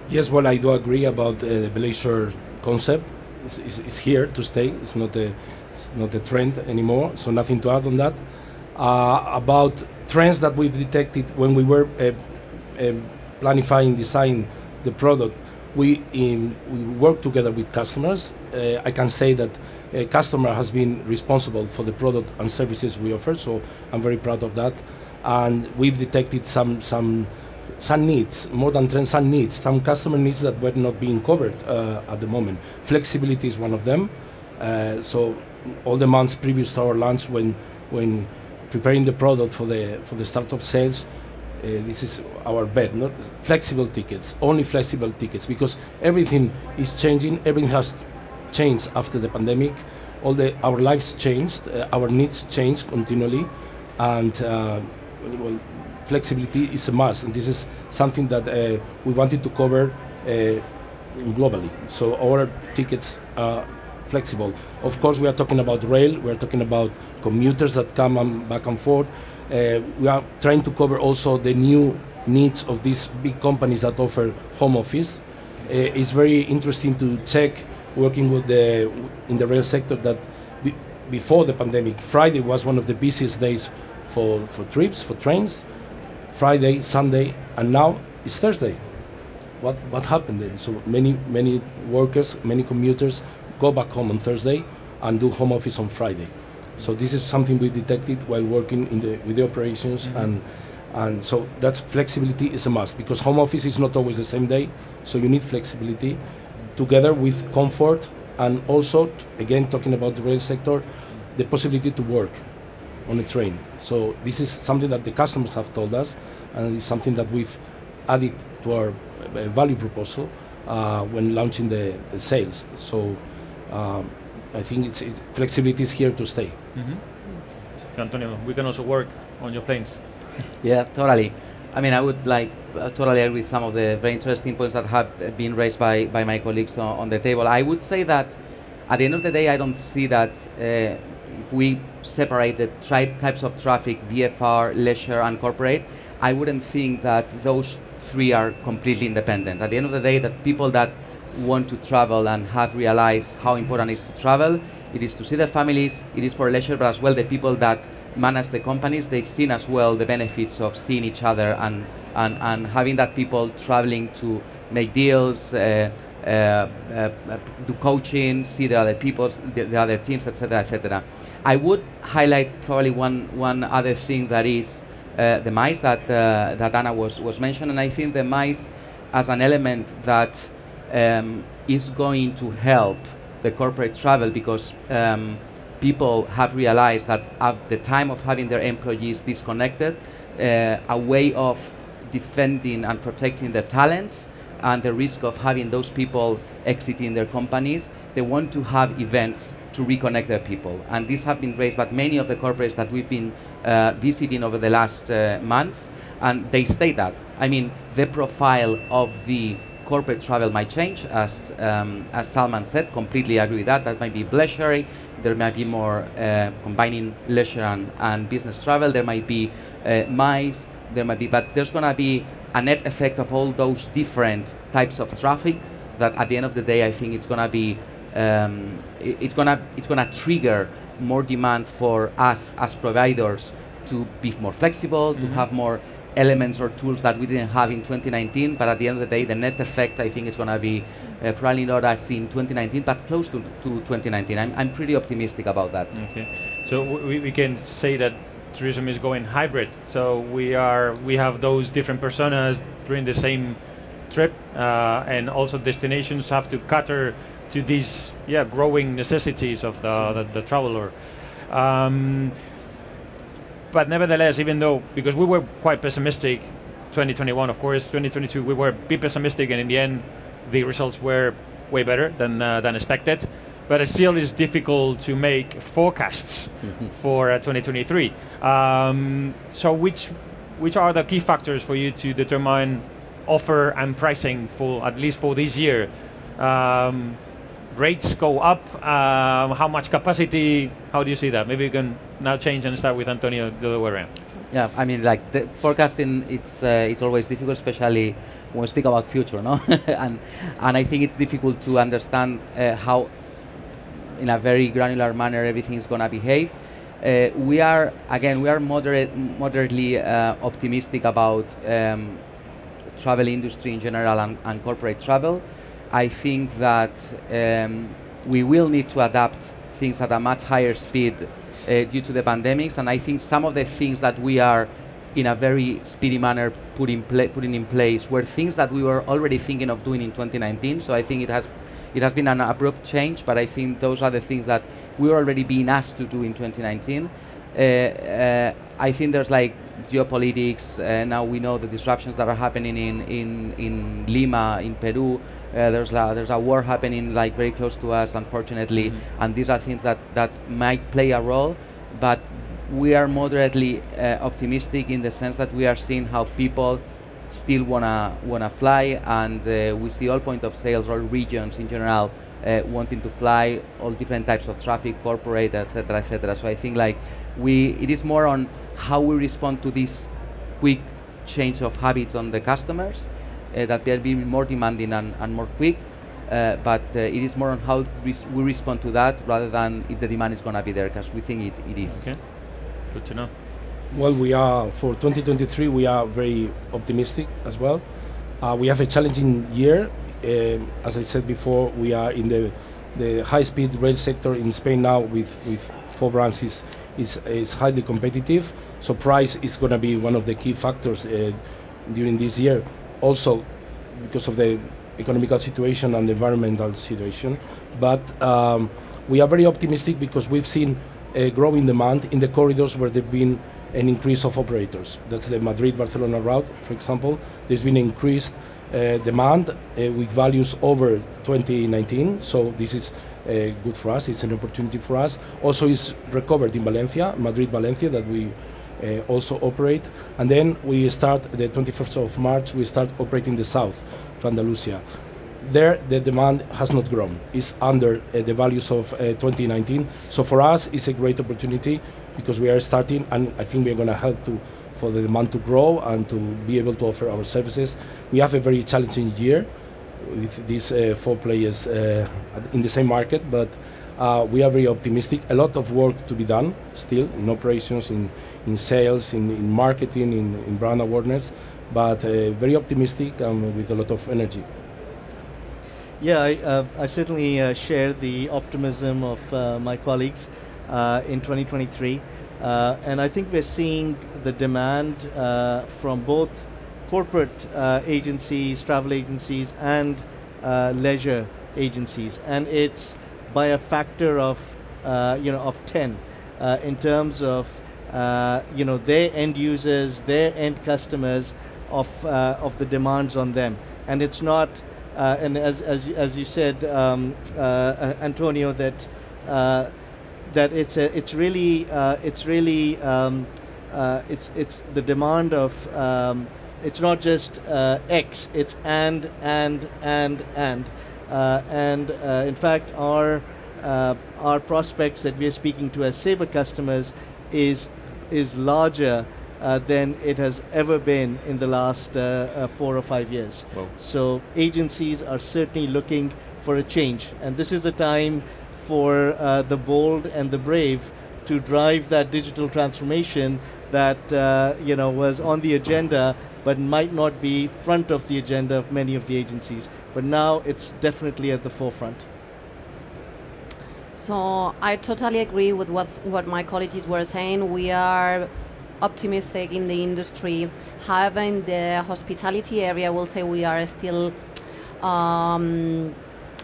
Yes, well, I do agree about the leisure concept. It's here to stay. It's not a trend anymore, so nothing to add on that. About trends that we've detected when we were planifying, design the product, we work together with customers. I can say that a customer has been responsible for the product and services we offer, so I'm very proud of that. And we've detected some needs, more than trends, some customer needs that were not being covered at the moment. Flexibility is one of them. So all the months previous to our launch, when preparing the product for the start of sales, this is our bet, not flexible tickets, only flexible tickets, because everything is changing, everything has changed after the pandemic, our lives changed, our needs change continually, and well, flexibility is a must, and this is something that we wanted to cover globally. So our tickets are flexible. Of course, we are talking about rail, we are talking about commuters that come back and forth. We are trying to cover also the new needs of these big companies that offer home office. It's very interesting to check, working with in the rail sector, that before the pandemic, Friday was one of the busiest days for trips, for trains. Friday, Sunday, and now it's Thursday. What happened then? So many workers, many commuters go back home on Thursday and do home office on Friday. So this is something we detected while working with the operations, and so that's flexibility is a must, because home office is not always the same day, so you need flexibility together with comfort, and also, again, talking about the rail sector, the possibility to work on a train. So this is something that the customers have told us, and it's something that we've added to our value proposal when launching the sales. So I think flexibility is here to stay. Antonio, we can also work on your planes. Yeah, totally. I mean, I would totally agree with some of the very interesting points that have been raised by my colleagues on the table. I would say that at the end of the day, I don't see that if we separate the types of traffic, VFR, leisure, and corporate, I wouldn't think that those three are completely independent. At the end of the day, the people that want to travel and have realized how important it is to travel, it is to see their families, it is for leisure, but as well the people that manage the companies, they've seen as well the benefits of seeing each other and having that people traveling to make deals, do coaching, see the other people, the other teams, etc., etc. I would highlight probably one other thing, that is the MICE that Anna was mentioning, and I think the MICE as an element that is going to help the corporate travel, because people have realized that at the time of having their employees disconnected, a way of defending and protecting their talent and the risk of having those people exiting their companies, they want to have events to reconnect their people. And these have been raised by many of the corporates that we've been visiting over the last months, and they state that. I mean, the profile of the corporate travel might change, as Salman said, completely agree with that. That might be leisure, there might be more combining leisure and business travel, there might be MICE, there might be, but there's going to be a net effect of all those different types of traffic that at the end of the day, I think it's going to be, it's going to trigger more demand for us as providers to be more flexible, to have more elements or tools that we didn't have in 2019, but at the end of the day, the net effect, I think, is going to be probably not as in 2019, but close to 2019. I'm pretty optimistic about that. Okay, so we can say that tourism is going hybrid. So we have those different personas during the same trip, and also destinations have to cater to these growing necessities of the traveler. But nevertheless, even though, because we were quite pessimistic, 2021, of course, 2022, we were a bit pessimistic, and in the end, the results were way better than expected. But it still is difficult to make forecasts for 2023. So which are the key factors for you to determine offer and pricing for, at least for this year? Rates go up, how much capacity, how do you see that? Maybe you can now change and start with Antonio the other way around. Yeah, I mean, like the forecasting, it's always difficult, especially when we speak about future, no? and I think it's difficult to understand how, in a very granular manner, everything is going to behave. We are moderately optimistic about travel industry in general and corporate travel. I think that we will need to adapt things at a much higher speed due to the pandemics, and I think some of the things that we are in a very speedy manner putting in place were things that we were already thinking of doing in 2019. So I think it has been an abrupt change, but I think those are the things that we were already being asked to do in 2019. I think there's like geopolitics. Now we know the disruptions that are happening in Lima, in Peru. There's a war happening like very close to us, unfortunately, and these are things that might play a role. But we are moderately optimistic in the sense that we are seeing how people still wanna fly, and we see all point of sales, all regions in general wanting to fly, all different types of traffic, corporate, etc., etc. So I think like it is more on how we respond to this quick change of habits on the customers, that they'll be more demanding and more quick, but it is more on how we respond to that rather than if the demand is going to be there, because we think it is. Okay, good to know. Well, we are, for 2023, we are very optimistic as well. We have a challenging year. As I said before, we are in the high-speed rail sector in Spain now with 4 brands is highly competitive. So price is going to be one of the key factors during this year. Also, because of the economical situation and the environmental situation. But we are very optimistic because we've seen a growing demand in the corridors where there've been an increase of operators. That's the Madrid-Barcelona route, for example. There's been increased demand with values over 2019, so this is good for us. It's an opportunity for us. Also, is recovered in Valencia, Madrid-Valencia, that we also operate, and then we start the 21st of March. We start operating the south to Andalusia. There, the demand has not grown. It's under the values of 2019. So for us, it's a great opportunity because we are starting, and I think we're going to help for the demand to grow and to be able to offer our services. We have a very challenging year with these 4 players in the same market, but we are very optimistic. A lot of work to be done still in operations, in sales, in marketing, in brand awareness, but very optimistic and with a lot of energy. Yeah, I certainly share the optimism of my colleagues in 2023. And I think we're seeing the demand from both corporate agencies, travel agencies, and leisure agencies. And it's by a factor of 10 in terms of their end users, their end customers, of the demands on them. And it's not, and as you said, Antonio, that it's really the demand of it's not just X, it's and in fact our prospects that we are speaking to as Sabre customers is larger than it has ever been in the last 4 or 5 years. Wow. So agencies are certainly looking for a change, and this is a time for the bold and the brave to drive that digital transformation that was on the agenda but might not be front of the agenda of many of the agencies. But now it's definitely at the forefront. So I totally agree with what my colleagues were saying. We are optimistic in the industry. However, in the hospitality area, we'll say we are still a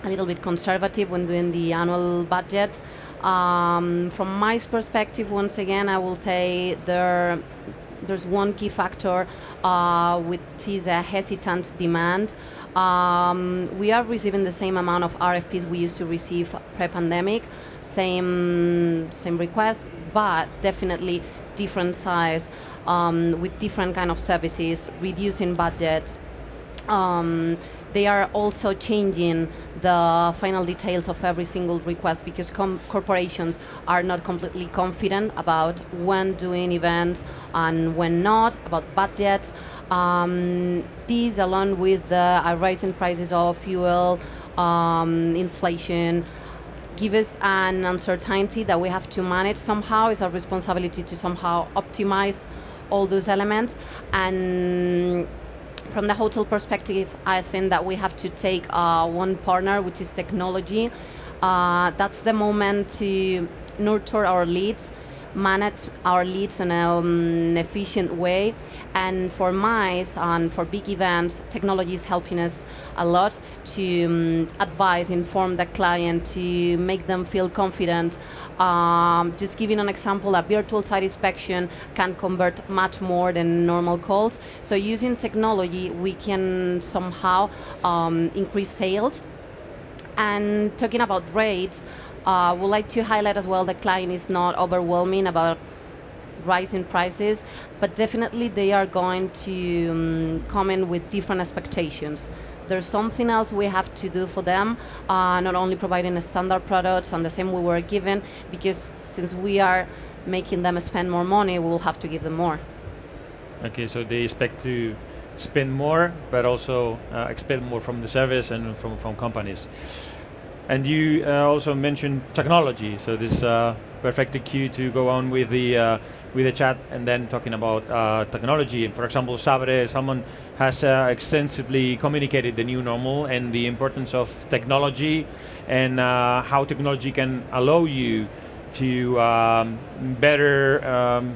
little bit conservative when doing the annual budget. From my perspective, once again, I will say there's one key factor, which is a hesitant demand. We are receiving the same amount of RFPs we used to receive pre-pandemic, same request, but definitely different size, with different kind of services, reducing budgets. They are also changing the final details of every single request because corporations are not completely confident about when doing events and when not, about budgets. These, along with the rising prices of fuel, inflation, give us an uncertainty that we have to manage somehow. It's our responsibility to somehow optimize all those elements. And from the hotel perspective, I think that we have to take one partner, which is technology. That's the moment to nurture our leads, manage our leads in an efficient way. And for MICE and for big events, technology is helping us a lot to advise, inform the client, to make them feel confident. Just giving an example, a virtual site inspection can convert much more than normal calls. So using technology, we can somehow increase sales. And talking about rates, would like to highlight as well the client is not overwhelming about rising prices, but definitely they are going to come in with different expectations. There's something else we have to do for them, not only providing standard products and the same we were given, because since we are making them spend more money, we will have to give them more. Okay, so they expect to spend more, but also expect more from the service and from companies. And you also mentioned technology, so this perfect cue to go on with the chat and then talking about technology. And for example, Sabre, someone has extensively communicated the new normal and the importance of technology and how technology can allow you to better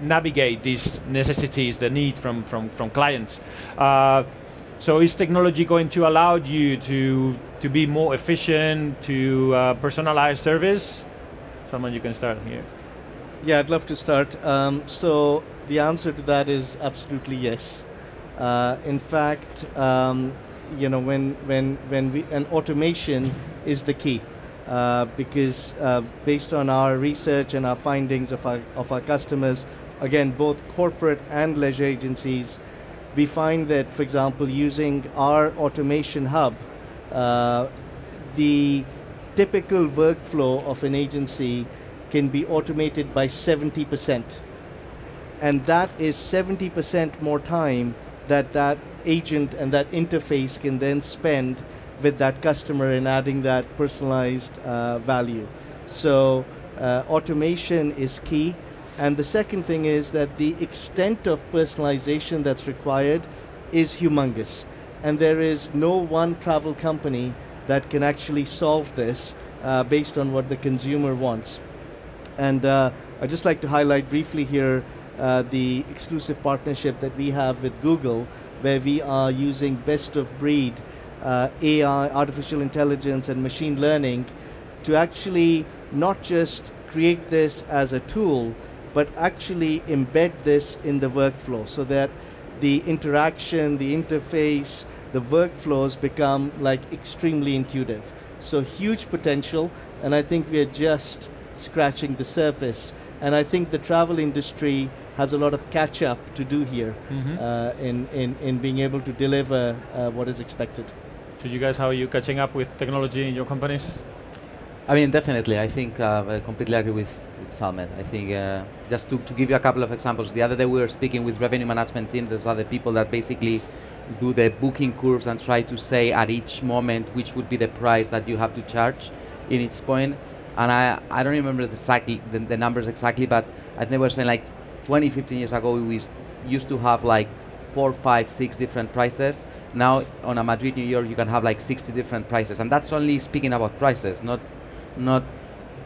navigate these necessities, the needs from clients. So is technology going to allow you to be more efficient, to personalize service? Someone, you can start here. Yeah, I'd love to start. So the answer to that is absolutely yes. In fact, when automation is the key, because based on our research and our findings of our customers, again, both corporate and leisure agencies, we find that, for example, using our automation hub, the typical workflow of an agency can be automated by 70%. And that is 70% more time that agent and that interface can then spend with that customer in adding that personalized value. So automation is key. And the second thing is that the extent of personalization that's required is humongous. And there is no one travel company that can actually solve this based on what the consumer wants. And I'd just like to highlight briefly here the exclusive partnership that we have with Google, where we are using best of breed AI, artificial intelligence, and machine learning to actually not just create this as a tool, but actually embed this in the workflow so that the interaction, the interface, the workflows become like extremely intuitive. So huge potential, and I think we are just scratching the surface. And I think the travel industry has a lot of catch up to do here in being able to deliver what is expected. So you guys, how are you catching up with technology in your companies? I mean, definitely. I think I completely agree with Salmet. I think just to give you a couple of examples, the other day we were speaking with revenue management team. Those are the people that basically do the booking curves and try to say at each moment which would be the price that you have to charge in each point. And I don't remember exactly the numbers exactly, but I think they were saying like 20, 15 years ago we used to have like 4, 5, 6 different prices. Now on a Madrid, New York, you can have like 60 different prices, and that's only speaking about prices, not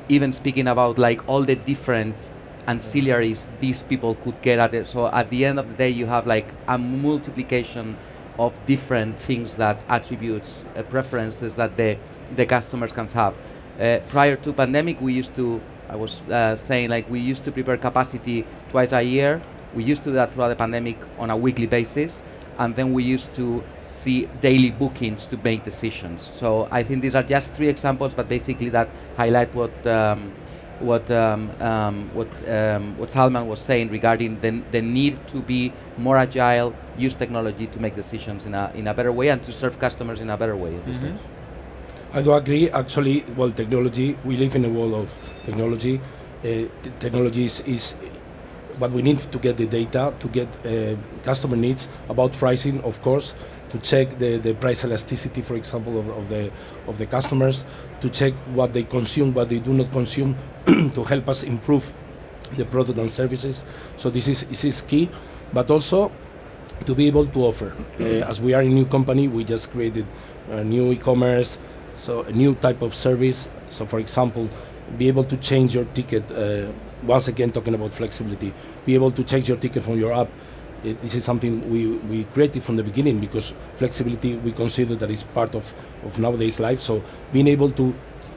even speaking about like all the different ancillaries these people could get at it. So at the end of the day, you have like a multiplication of different things that attributes, preferences that the customers can have. Prior to pandemic, I was saying like we used to prepare capacity twice a year. We used to do that throughout the pandemic on a weekly basis, and then we used to see daily bookings to make decisions. So I think these are just 3 examples, but basically that highlight what Salman was saying regarding the need to be more agile, use technology to make decisions in a better way and to serve customers in a better way. I do agree. Actually, well, technology, we live in a world of technology. Technology is what we need to get the data, to get customer needs about pricing, of course, to check the price elasticity, for example, of the customers, to check what they consume, what they do not consume, to help us improve the product and services. So this is key, but also to be able to offer. As we are a new company, we just created a new e-commerce, so a new type of service. So for example, be able to change your ticket, once again talking about flexibility, be able to change your ticket from your app. This is something we created from the beginning, because flexibility we consider that is part of nowadays life. So being able to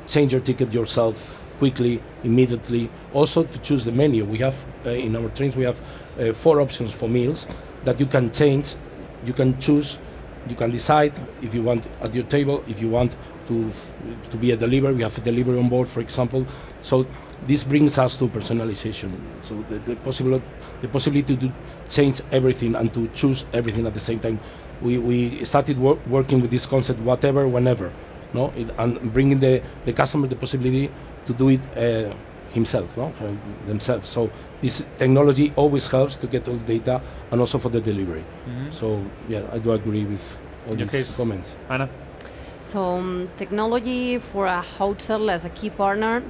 change your ticket yourself quickly, immediately. Also to choose the menu. We have in our trains we have 4 options for meals that you can change, you can choose, you can decide if you want at your table, if you want to be a delivery. We have a delivery on board, for example. So this brings us to personalization. So the possibility to change everything and to choose everything at the same time. We started working with this concept, whatever, whenever, no, and bringing the customer the possibility to do it himself, no, themselves. So this technology always helps to get all the data and also for the delivery. So yeah, I do agree with all these comments. Anna? So technology for a hotel as a key partner,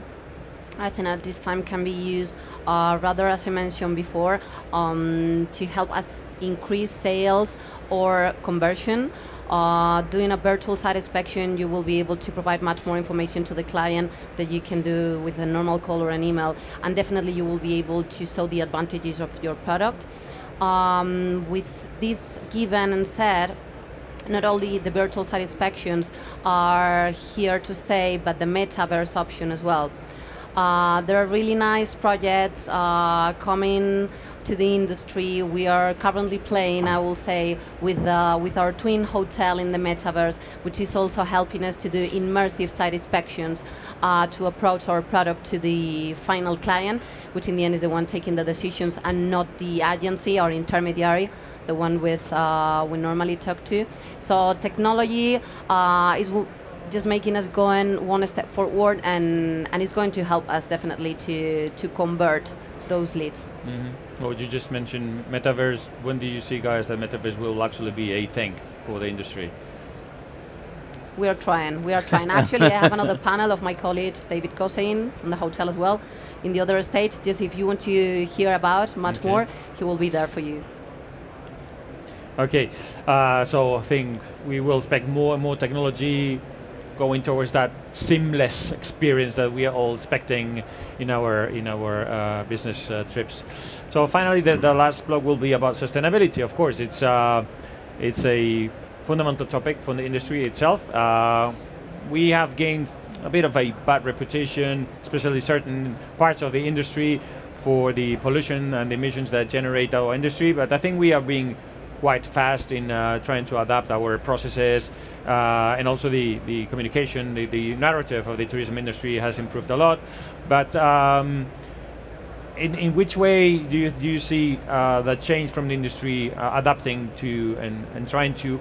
I think at this time can be used rather, as I mentioned before, to help us increase sales or conversion. Doing a virtual site inspection, you will be able to provide much more information to the client that you can do with a normal call or an email, and definitely you will be able to show the advantages of your product. With this given and said, not only the virtual site inspections are here to stay, but the metaverse option as well. There are really nice projects coming to the industry. We are currently playing, I will say, with our twin hotel in the metaverse, which is also helping us to do immersive site inspections to approach our product to the final client, which in the end is the one taking the decisions and not the agency or intermediary, the one with we normally talk to. So technology is just making us going one step forward, and it's going to help us definitely to convert those leads. Well, you just mentioned metaverse. When do you see, guys, that metaverse will actually be a thing for the industry? We are trying. Actually, I have another panel of my colleague David Kosein from the hotel as well in the other stage. Just if you want to hear about much more, he will be there for you. Okay, so I think we will expect more and more technology going towards that seamless experience that we are all expecting in our business trips. So finally, the last block will be about sustainability. Of course, it's a fundamental topic for the industry itself. We have gained a bit of a bad reputation, especially certain parts of the industry, for the pollution and emissions that generate our industry. But I think we are being quite fast in trying to adapt our processes, and also the communication, the narrative of the tourism industry has improved a lot. But in which way do you see the change from the industry adapting to and trying to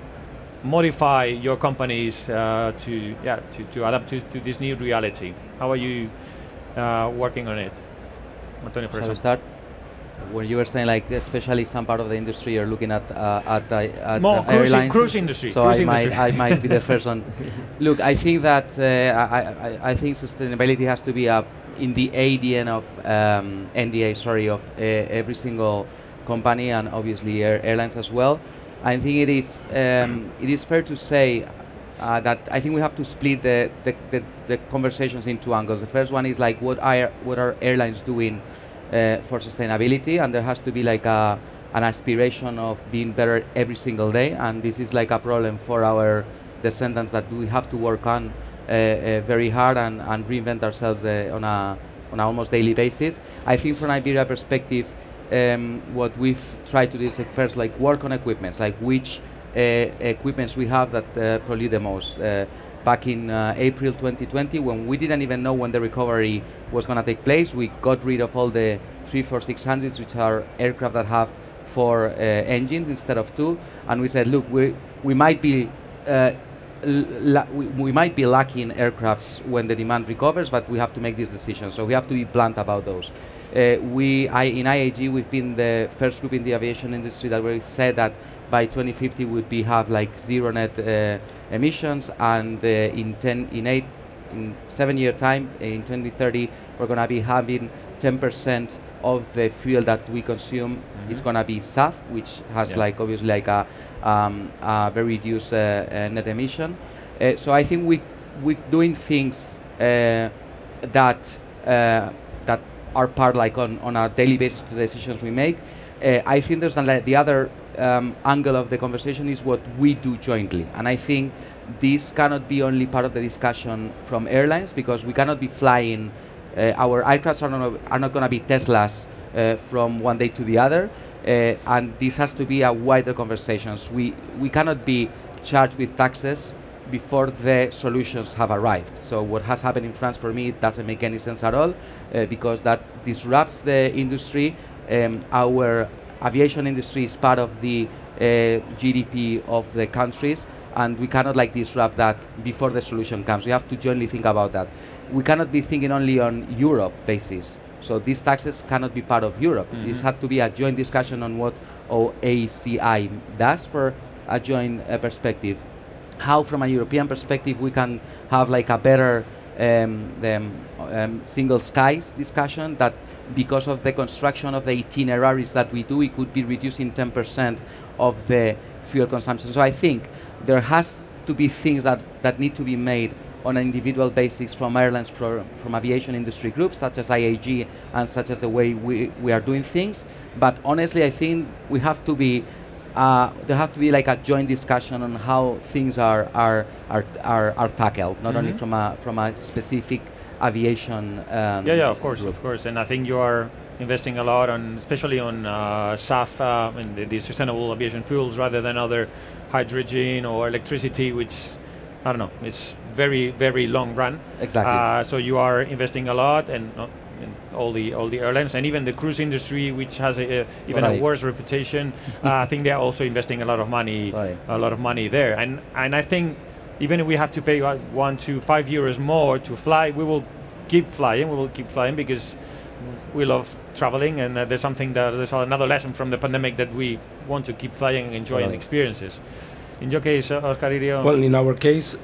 modify your companies to adapt to this new reality? How are you working on it? Antonio, for example. Start? When you were saying, like, especially some part of the industry are looking at more airlines, cruise industry. So I might be the first one. Look, I think that I think sustainability has to be in the ADN of of every single company, and obviously airlines as well. I think it is fair to say that I think we have to split the conversations in 2 angles. The first one is like what are airlines doing for sustainability, and there has to be like an aspiration of being better every single day, and this is like a problem for our descendants that we have to work on very hard and reinvent ourselves on an almost daily basis. I think from Iberia perspective, what we've tried to do is first like work on equipments, like which equipments we have that pollute the most. Back in April 2020, when we didn't even know when the recovery was going to take place, we got rid of all the 34600s, which are aircraft that have 4 engines instead of 2, and we said, look, we might be we might be lacking aircrafts when the demand recovers, but we have to make this decision. So we have to be blunt about those. In IAG, we've been the first group in the aviation industry that we said that by 2050 would have like 0 net emissions, and in 7-year time, in 2030, we're going to be having 10% of the fuel that we consume is going to be SAF, which has like obviously like a very reduced net emission. So I think we're doing things that are part like on a daily basis to the decisions we make. I think there's the other angle of the conversation is what we do jointly, and I think this cannot be only part of the discussion from airlines, because we cannot be flying. Our aircrafts are not going to be Teslas from one day to the other, and this has to be a wider conversation. We cannot be charged with taxes before the solutions have arrived. So what has happened in France, for me, it doesn't make any sense at all, because that disrupts the industry. Our aviation industry is part of the GDP of the countries, and we cannot like disrupt that before the solution comes. We have to jointly think about that. We cannot be thinking only on Europe basis. So these taxes cannot be part of Europe. This had to be a joint discussion on what OACI does for a joint perspective. How, from a European perspective, we can have like a better single skies discussion, that because of the construction of the itineraries that we do, we could be reducing 10% of the fuel consumption. So I think there has to be things that need to be made on an individual basis from airlines, from aviation industry groups such as IAG and such as the way we are doing things. But honestly, I think we have to be there have to be like a joint discussion on how things are tackled, not only from a specific aviation. Of course, and I think you are investing a lot on, especially on SAF and the sustainable aviation fuels, rather than other hydrogen or electricity, which I don't know, it's very, very long run. Exactly. So you are investing a lot, and all the airlines, and even the cruise industry, which has even a worse reputation. I think they are also investing a lot of money, there. And I think even if we have to pay 1 to 5 euros more to fly, we will keep flying. We will keep flying because we love traveling, and there's another lesson from the pandemic, that we want to keep flying and enjoying experiences. In your case, Oscar Irio? Well, in our case,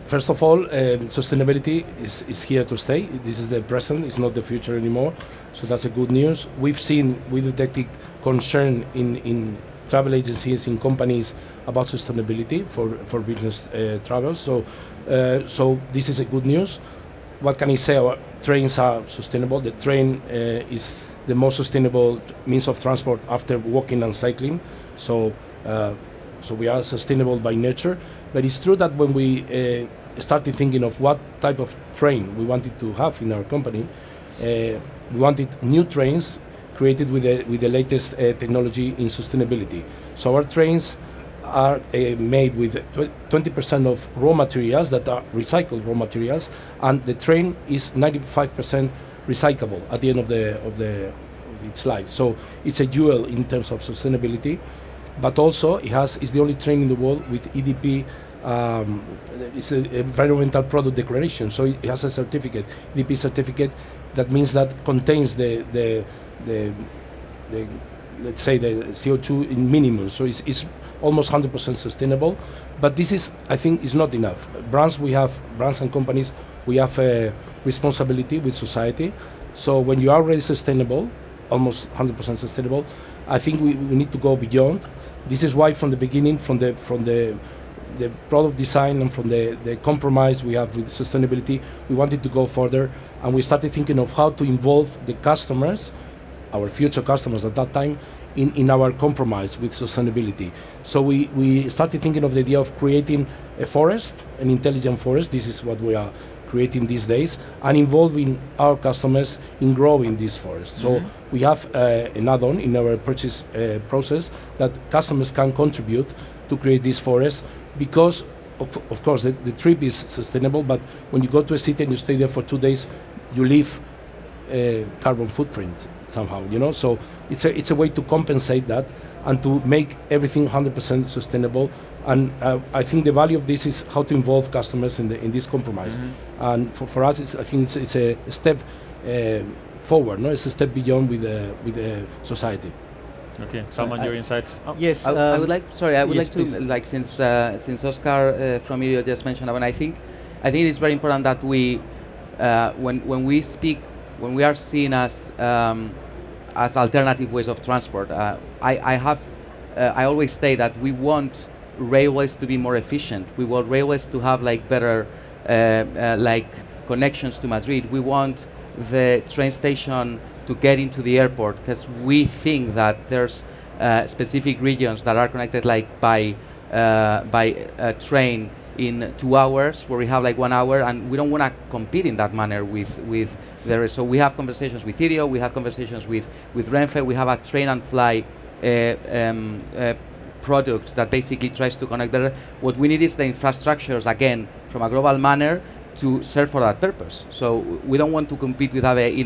first of all, sustainability is here to stay. This is the present, it's not the future anymore. So that's a good news. We detected concern in travel agencies, in companies, about sustainability for business travel. So this is a good news. What can I say? Our trains are sustainable. The train is the most sustainable means of transport after walking and cycling. So we are sustainable by nature. But it's true that when we started thinking of what type of train we wanted to have in our company, we wanted new trains created with the latest technology in sustainability. So our trains are made with 20% of raw materials that are recycled raw materials, and the train is 95% recyclable at the end of its life. So it's a jewel in terms of sustainability. But also it's the only train in the world with EDP, it's an environmental product declaration, so it has a certificate, EDP certificate, that means that contains the let's say the CO2 in minimum, so it's almost 100% sustainable. But this is, I think, is not enough. Brands and companies, we have a responsibility with society. So when you are already sustainable, almost 100% sustainable, I think we need to go beyond. This is why from the beginning, from the the product design and from the compromise we have with sustainability, we wanted to go further, and we started thinking of how to involve the customers, our future customers at that time, in our compromise with sustainability. So we started thinking of the idea of creating a forest, an intelligent forest. This is what we are creating these days, and involving our customers in growing this forest. So we have an add-on in our purchase process that customers can contribute to create this forest, because of course the trip is sustainable, but when you go to a city and you stay there for 2 days, you leave carbon footprint somehow, you know. So it's a way to compensate that and to make everything 100% sustainable. And I think the value of this is how to involve customers in this compromise. And for us, I think it's a step forward. No, it's a step beyond with the society. Okay, Salman, your insights. Oh. Yes, I would like. Sorry, I would yes, like to please. since Oscar from Irio just mentioned, I think it's very important that we when we speak, when we are seen as alternative ways of transport. I always say that we want railways to be more efficient. We want railways to have like better connections to Madrid. We want the train station to get into the airport, because we think that there's specific regions that are connected like by a train in 2 hours, where we have like 1 hour, and we don't want to compete in that manner with there. So we have conversations with Irio, we have conversations with Renfe. We have a train and fly product that basically tries to connect there. What we need is the infrastructures, again, from a global manner, to serve for that purpose. So we don't want to compete with AVE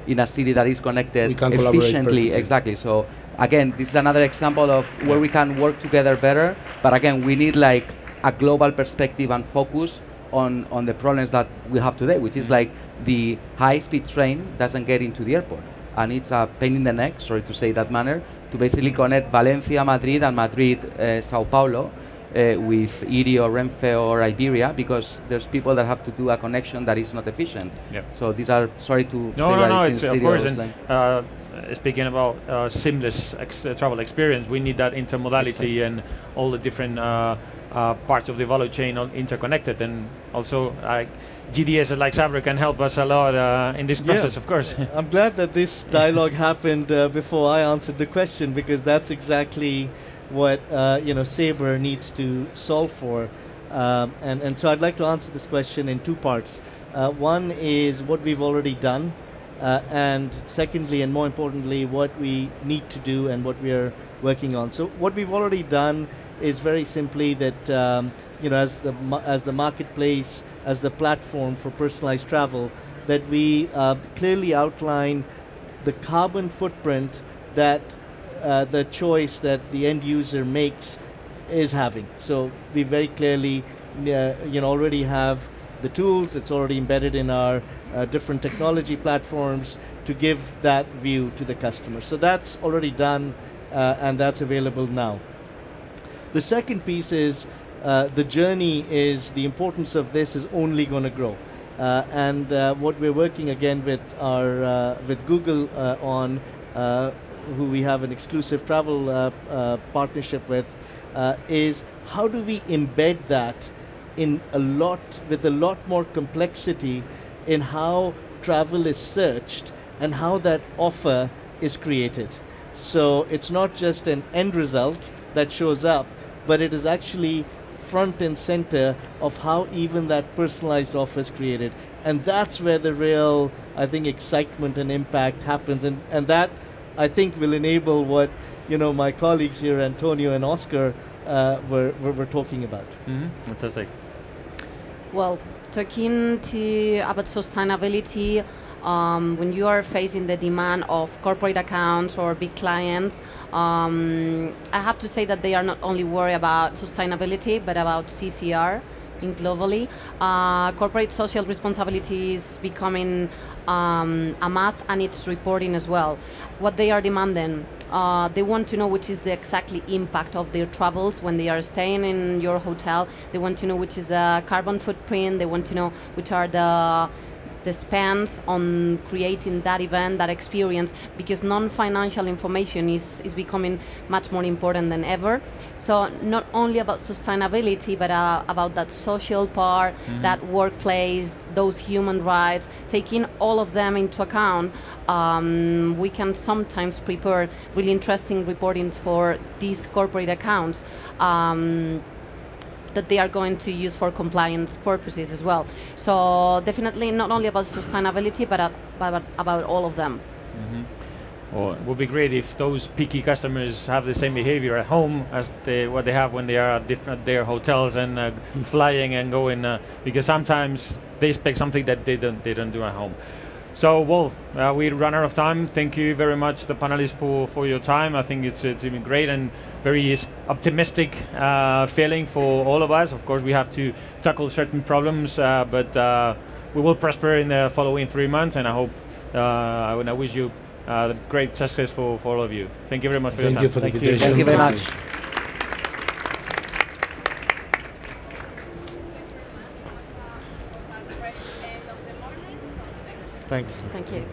in a city that is connected efficiently. Exactly. So again, this is another example of where we can work together better. But again, we need like a global perspective and focus on the problems that we have today, which is like the high-speed train doesn't get into the airport, and it's a pain in the neck, sorry to say that manner, to basically connect Valencia, Madrid, and Madrid, Sao Paulo, with Irio, Renfe, or Iberia, because there's people that have to do a connection that is not efficient. Yep. So these are, sorry to say that, it's of course. And speaking about seamless travel experience, we need that intermodality and all the different parts of the value chain interconnected, and also GDS like Sabre can help us a lot in this process, of course. I'm glad that this dialogue happened before I answered the question, because that's exactly what Sabre needs to solve for, and so I'd like to answer this question in 2 parts. One is what we've already done, and secondly, and more importantly, what we need to do and what we are working on. So what we've already done is very simply that as the marketplace, as the platform for personalized travel, that we clearly outline the carbon footprint that the choice that the end user makes is having. So we very clearly already have the tools. It's already embedded in our different technology platforms to give that view to the customer. So that's already done, and that's available now. The second piece is the journey is the importance of this is only going to grow. And what we're working again with with Google on, who we have an exclusive travel partnership with, is how do we embed that in with a lot more complexity in how travel is searched and how that offer is created. So it's not just an end result that shows up, but it is actually front and center of how even that personalized offer is created. And that's where the real, I think, excitement and impact happens. And that, I think, will enable what my colleagues here, Antonio and Oscar, were talking about. Fantastic. Well, talking about sustainability, when you are facing the demand of corporate accounts or big clients, I have to say that they are not only worried about sustainability, but about CCR globally. Corporate social responsibility is becoming a must, and it's reporting as well. What they are demanding, they want to know which is the exactly impact of their travels when they are staying in your hotel. They want to know which is the carbon footprint. They want to know which are the the spends on creating that event, that experience, because non-financial information is becoming much more important than ever. So not only about sustainability, but about that social part, that workplace, those human rights, taking all of them into account, we can sometimes prepare really interesting reportings for these corporate accounts that they are going to use for compliance purposes as well. So definitely not only about sustainability, but about all of them. Well, it would be great if those picky customers have the same behavior at home as what they have when they are at their hotels and flying and going, because sometimes they expect something that they don't do at home. So, well, we run out of time. Thank you very much, the panelists, for your time. I think it's been great and very optimistic feeling for all of us. Of course, we have to tackle certain problems, but we will prosper in the following 3 months, and I hope, and I wish you great success for all of you. Thank you very much for your time. Thank you for the invitation. Thank you very much. Thanks. Thank you.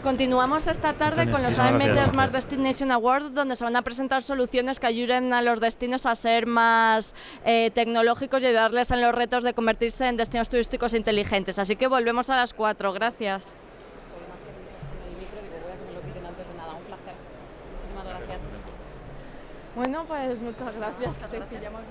Continuamos esta tarde con los AMT Smart Destination Awards, donde se van a presentar soluciones que ayuden a los destinos a ser más tecnológicos y ayudarles en los retos de convertirse en destinos turísticos inteligentes. Así que volvemos a las 4. Gracias. Bueno, pues muchas gracias.